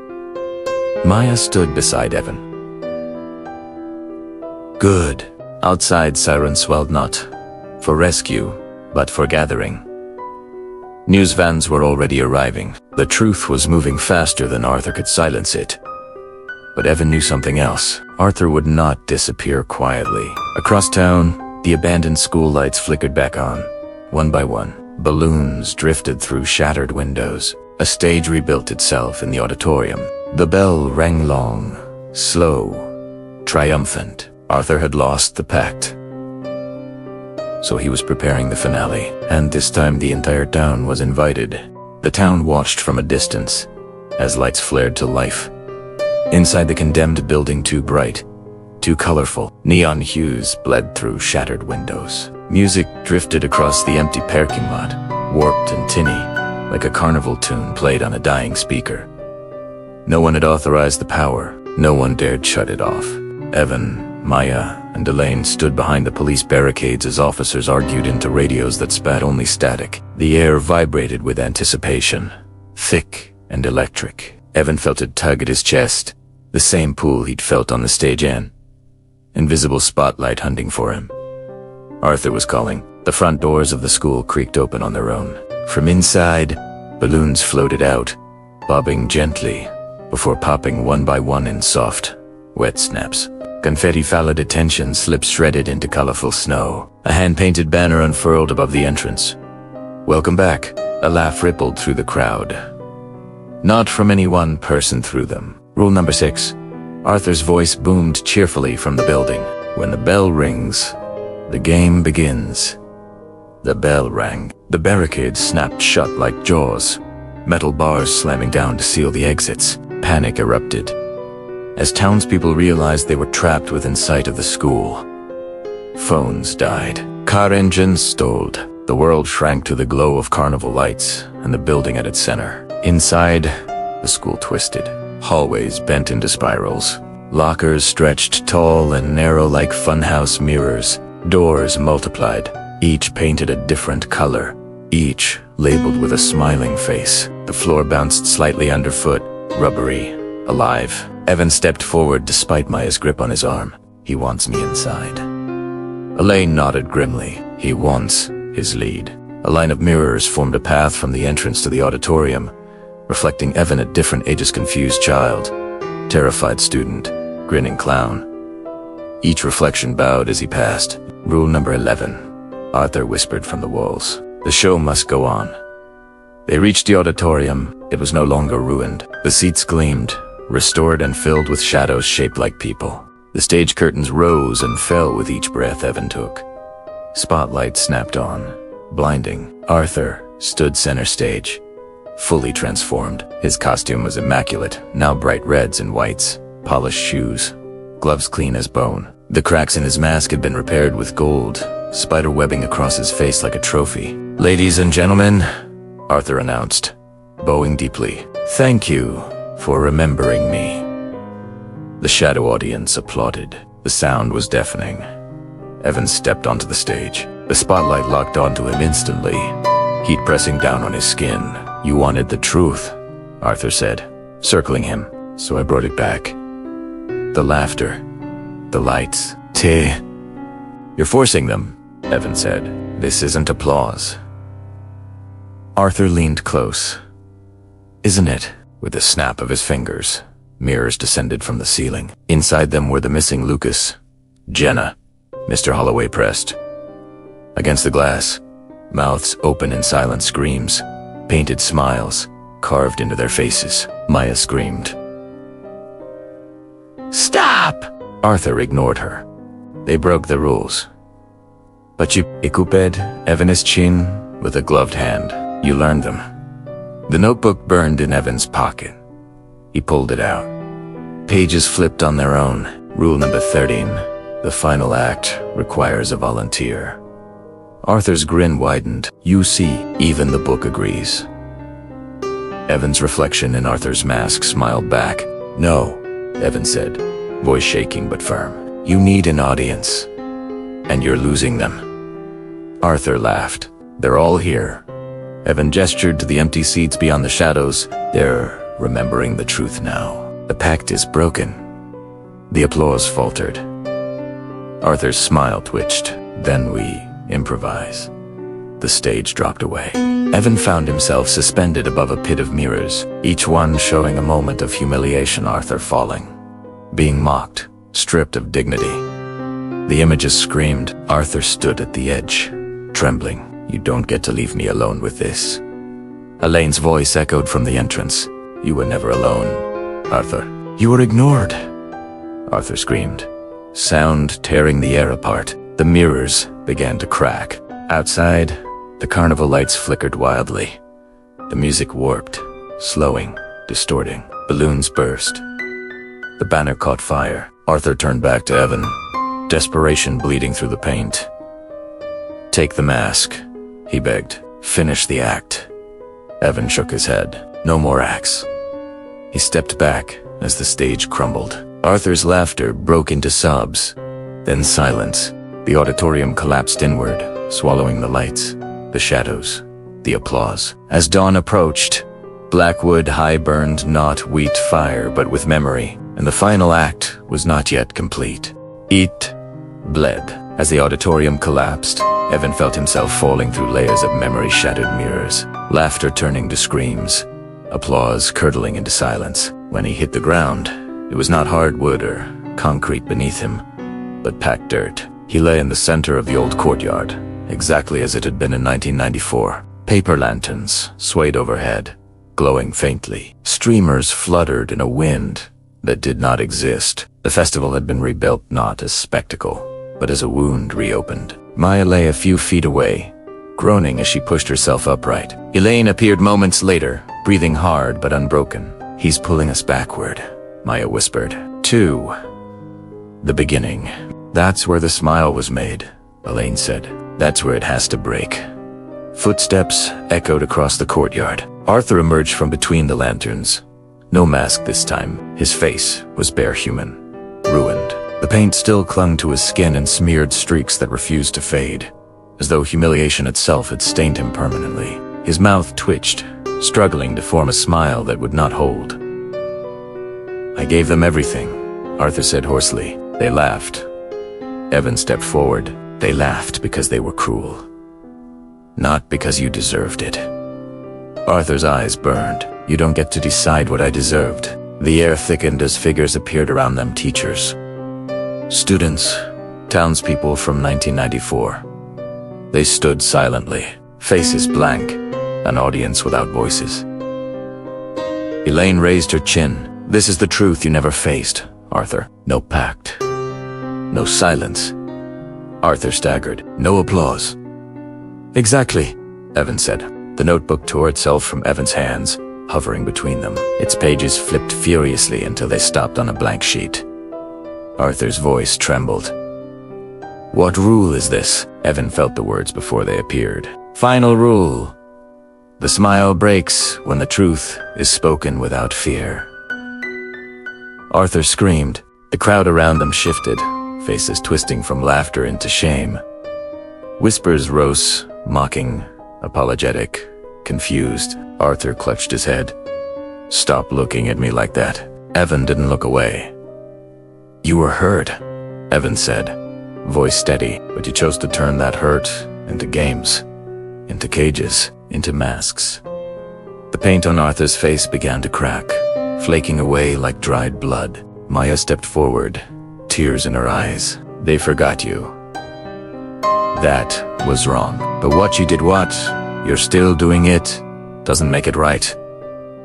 Maya stood beside Evan. Good. Outside, sirens swelled not for rescue, but for gathering. News vans were already arriving. The truth was moving faster than Arthur could silence it. But Evan knew something else. Arthur would not disappear quietly. Across town, the abandoned school lights flickered back on. One by one, balloons drifted through shattered windows. A stage rebuilt itself in the auditorium. The bell rang long, slow, triumphant. Arthur had lost the pact. So he was preparing the finale, and this time the entire town was invited. The town watched from a distance, as lights flared to life. Inside the condemned building, too bright, too colorful, neon hues bled through shattered windows. Music drifted across the empty parking lot, warped and tinny, like a carnival tune played on a dying speaker. No one had authorized the power. No one dared shut it off. Evan, Maya, and Elaine stood behind the police barricades as officers argued into radios that spat only static. The air vibrated with anticipation, thick and electric. Evan felt a tug at his chest, the same pull he'd felt on the stage in. Invisible spotlight hunting for him. Arthur was calling. The front doors of the school creaked open on their own. From inside, balloons floated out, bobbing gently, before popping one by one in soft, wet snaps. Confetti valedictorian slips shredded into colorful snow. A hand-painted banner unfurled above the entrance. Welcome back. A laugh rippled through the crowd. Not from any one person through them. Rule number 6. Arthur's voice boomed cheerfully from the building. When the bell rings, the game begins. The bell rang. The barricades snapped shut like jaws, metal bars slamming down to seal the exits. Panic erupted as townspeople realized they were trapped within sight of the school. Phones died. Car engines stalled. The world shrank to the glow of carnival lights and the building at its center. Inside, the school twisted. Hallways bent into spirals. Lockers stretched tall and narrow like funhouse mirrors. Doors multiplied, each painted a different color, each labeled with a smiling face. The floor bounced slightly underfoot, rubbery, alive. Evan stepped forward despite Maya's grip on his arm. He wants me inside. Elaine nodded grimly. He wants his lead. A line of mirrors formed a path from the entrance to the auditorium, reflecting Evan at different ages. Confused child, terrified student, grinning clown. Each reflection bowed as he passed. Rule number 11. Arthur whispered from the walls. The show must go on. They reached the auditorium. It was no longer ruined. The seats gleamed, restored and filled with shadows shaped like people. The stage curtains rose and fell with each breath Evan took. Spotlights snapped on, blinding. Arthur stood center stage, fully transformed. His costume was immaculate, now bright reds and whites, polished shoes, gloves clean as bone. The cracks in his mask had been repaired with gold, spider webbing across his face like a trophy. Ladies and gentlemen, Arthur announced, bowing deeply, thank you for remembering me. The shadow audience applauded. The sound was deafening. Evan stepped onto the stage. The spotlight locked onto him instantly, heat pressing down on his skin. You wanted the truth, Arthur said, circling him, so I brought it back. The laughter, the lights. You're forcing them, Evan said. This isn't applause. Arthur leaned close. Isn't it? With a snap of his fingers, mirrors descended from the ceiling. Inside them were the missing Lucas, Jenna. Mr. Holloway pressed. Against the glass, mouths open in silent screams, painted smiles carved into their faces. Maya screamed. "Stop!" Arthur ignored her. "They broke the rules." "But you ikuped Evan's chin with a gloved hand. You learned them." The notebook burned in Evan's pocket. He pulled it out. Pages flipped on their own. Rule number 13. The final act requires a volunteer. Arthur's grin widened. "You see, even the book agrees." Evan's reflection in Arthur's mask smiled back. "No," Evan said, voice shaking but firm. "You need an audience, and you're losing them." Arthur laughed. "They're all here." Evan gestured to the empty seats beyond the shadows. "They're remembering the truth now. The pact is broken." The applause faltered. Arthur's smile twitched. "Then we improvise." The stage dropped away. Evan found himself suspended above a pit of mirrors, each one showing a moment of humiliation. Arthur falling, being mocked, stripped of dignity. The images screamed. Arthur stood at the edge, trembling. "You don't get to leave me alone with this." Elaine's voice echoed from the entrance. "You were never alone, Arthur. You were ignored," Arthur screamed, sound tearing the air apart. The mirrors began to crack. Outside, the carnival lights flickered wildly. The music warped, slowing, distorting. Balloons burst. The banner caught fire. Arthur turned back to Evan, desperation bleeding through the paint. "Take the mask," he begged. "Finish the act." Evan shook his head. "No more acts." He stepped back as the stage crumbled. Arthur's laughter broke into sobs, then silence. The auditorium collapsed inward, swallowing the lights, the shadows, the applause. As dawn approached, Blackwood High burned not wheat fire but with memory, and the final act was not yet complete. It bled. As the auditorium collapsed, Evan felt himself falling through layers of memory-shattered mirrors, laughter turning to screams, applause curdling into silence. When he hit the ground, it was not hardwood or concrete beneath him, but packed dirt. He lay in the center of the old courtyard, exactly as it had been in 1994. Paper lanterns swayed overhead, glowing faintly. Streamers fluttered in a wind that did not exist. The festival had been rebuilt not as spectacle, but as a wound reopened. Maya lay a few feet away, groaning as she pushed herself upright. Elaine appeared moments later, breathing hard but unbroken. "He's pulling us backward," Maya whispered. "To the beginning." "That's where the smile was made," Elaine said. "That's where it has to break." Footsteps echoed across the courtyard. Arthur emerged from between the lanterns. No mask this time. His face was bare human, ruined. The paint still clung to his skin in smeared streaks that refused to fade, as though humiliation itself had stained him permanently. His mouth twitched, struggling to form a smile that would not hold. "I gave them everything," Arthur said hoarsely. They laughed. Evan stepped forward. "They laughed because they were cruel. Not because you deserved it." Arthur's eyes burned. "You don't get to decide what I deserved." The air thickened as figures appeared around them. Teachers, students, townspeople from 1994. They stood silently, faces blank, an audience without voices. Elaine raised her chin. "This is the truth you never faced, Arthur. No pact. No silence." Arthur staggered. "No applause." "Exactly," Evan said. The notebook tore itself from Evan's hands, hovering between them. Its pages flipped furiously until they stopped on a blank sheet. Arthur's voice trembled. "What rule is this?" Evan felt the words before they appeared. "Final rule. The smile breaks when the truth is spoken without fear." Arthur screamed. The crowd around them shifted, faces twisting from laughter into shame. Whispers rose, mocking, apologetic, confused. Arthur clutched his head. "Stop looking at me like that." Evan didn't look away. "You were hurt," Evan said, voice steady, "but you chose to turn that hurt into games, into cages, into masks." The paint on Arthur's face began to crack, flaking away like dried blood. Maya stepped forward, tears in her eyes. "They forgot you. That was wrong. But what you did what? You're still doing it. Doesn't make it right.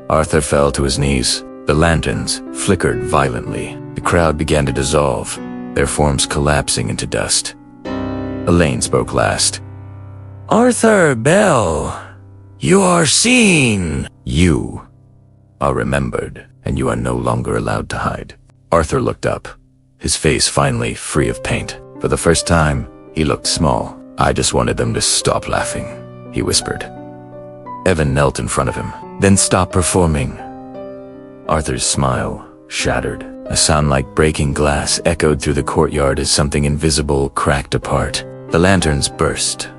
Arthur fell to his knees. The lanterns flickered violently. The crowd began to dissolve, their forms collapsing into dust. Elaine spoke last. Arthur Bell, you are seen. You are remembered, and you are no longer allowed to hide. Arthur looked up, his face finally free of paint. For the first time, he looked small. I just wanted them to stop laughing, he whispered. Evan knelt in front of him. Then stop performing. Arthur's smile shattered. A sound like breaking glass echoed through the courtyard as something invisible cracked apart. The lanterns burst,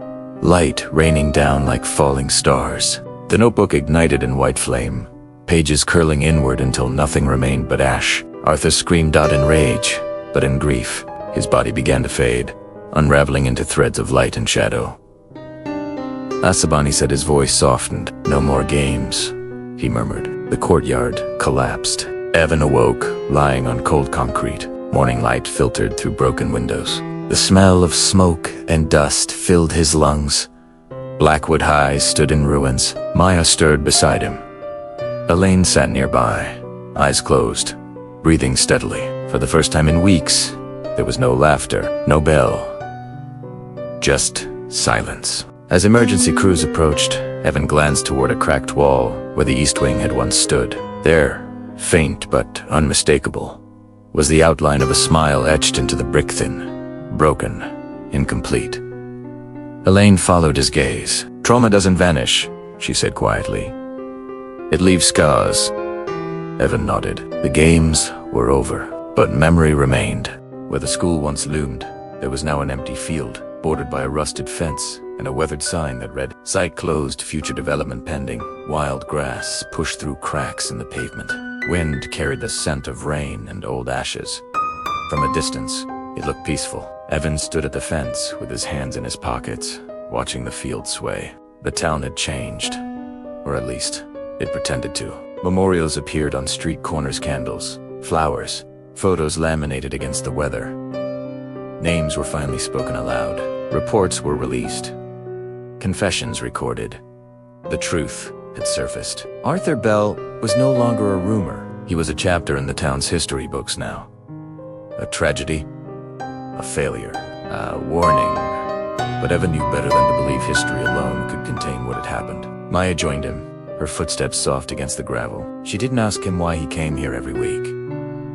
light raining down like falling stars. The notebook ignited in white flame, pages curling inward until nothing remained but ash. Arthur screamed out in rage, but in grief, his body began to fade, unraveling into threads of light and shadow. Asabani said, his voice softened. No more games, he murmured. The courtyard collapsed. Evan awoke, lying on cold concrete. Morning light filtered through broken windows. The smell of smoke and dust filled his lungs. Blackwood High stood in ruins. Maya stirred beside him. Elaine sat nearby, eyes closed, breathing steadily. For the first time in weeks, there was no laughter, no bell. Just silence. As emergency crews approached, Evan glanced toward a cracked wall where the east wing had once stood. There, faint but unmistakable, was the outline of a smile etched into the brick-thin, broken, incomplete. Elaine followed his gaze. Trauma doesn't vanish, she said quietly. It leaves scars. Evan nodded. The games were over, but memory remained. Where the school once loomed, there was now an empty field, bordered by a rusted fence and a weathered sign that read, "Site closed, future development pending." Wild grass pushed through cracks in the pavement. Wind carried the scent of rain and old ashes. From a distance, it looked peaceful. Evan stood at the fence with his hands in his pockets, watching the field sway. The town had changed, or at least, it pretended to. Memorials appeared on street corners, candles, flowers, photos laminated against the weather. Names were finally spoken aloud. Reports were released. Confessions recorded. The truth had surfaced. Arthur Bell was no longer a rumor. He was a chapter in the town's history books now. A tragedy, a failure, a warning. But Evan knew better than to believe history alone could contain what had happened. Maya joined him, her footsteps soft against the gravel. She didn't ask him why he came here every week.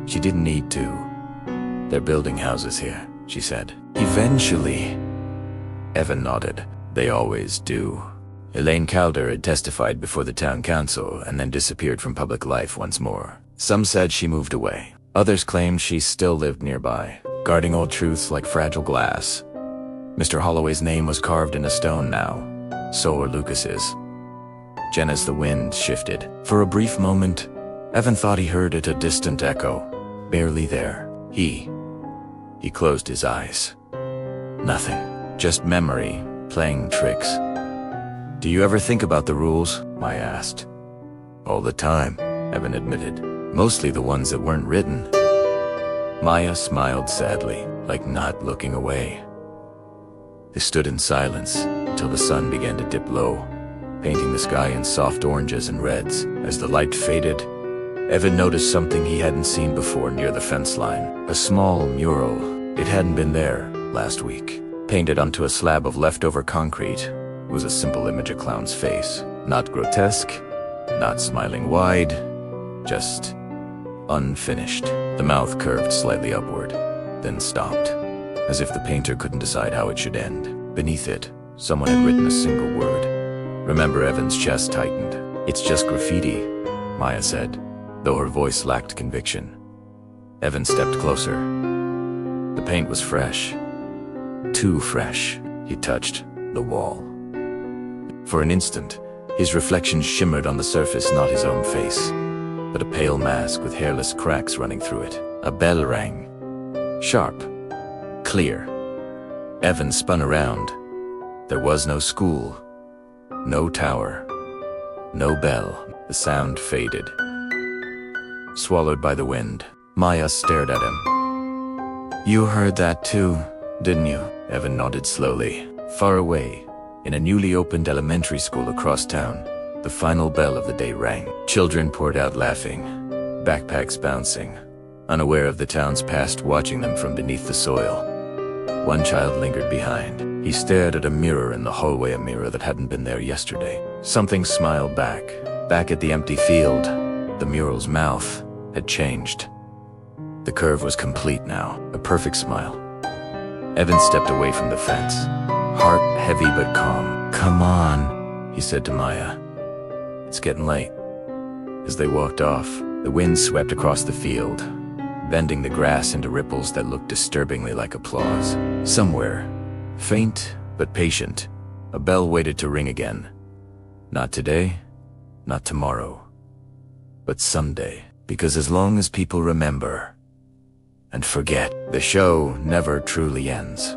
She didn't need to. They're building houses here, she said. Eventually. Evan nodded. They always do. Elaine Calder had testified before the town council and then disappeared from public life once more. Some said she moved away. Others claimed she still lived nearby, guarding old truths like fragile glass. Mr. Holloway's name was carved in a stone now. So were Lucas's. Jen, as the wind shifted. For a brief moment, Evan thought he heard it, a distant echo. Barely there. He closed his eyes. Nothing. Just memory, playing tricks. Do you ever think about the rules? Maya asked. All the time, Evan admitted. Mostly the ones that weren't written. Maya smiled sadly, like not looking away. They stood in silence until the sun began to dip low, painting the sky in soft oranges and reds. As the light faded, Evan noticed something he hadn't seen before near the fence line. A small mural. It hadn't been there last week. Painted onto a slab of leftover concrete was a simple image of a clown's face. Not grotesque, not smiling wide, just unfinished. The mouth curved slightly upward, then stopped, as if the painter couldn't decide how it should end. Beneath it, someone had written a single word. Remember, Evan's chest tightened. It's just graffiti, Maya said, though her voice lacked conviction. Evan stepped closer. The paint was fresh. Too fresh. He touched the wall. For an instant, his reflection shimmered on the surface, not his own face, but a pale mask with hairless cracks running through it. A bell rang. Sharp. Clear. Evan spun around. There was no school. No tower. No bell. The sound faded. Swallowed by the wind. Maya stared at him. You heard that too, didn't you? Evan nodded slowly. Far away, in a newly opened elementary school across town, the final bell of the day rang. Children poured out laughing, backpacks bouncing, unaware of the town's past watching them from beneath the soil. One child lingered behind. He stared at a mirror in the hallway, a mirror that hadn't been there yesterday. Something smiled back. Back at the empty field, the mural's mouth had changed. The curve was complete now, a perfect smile. Evan stepped away from the fence, heart heavy but calm. "Come on," he said to Maya. "It's getting late." As they walked off, the wind swept across the field, bending the grass into ripples that looked disturbingly like applause. Somewhere, faint but patient, a bell waited to ring again. Not today, not tomorrow, but someday. Because as long as people remember and forget, the show never truly ends.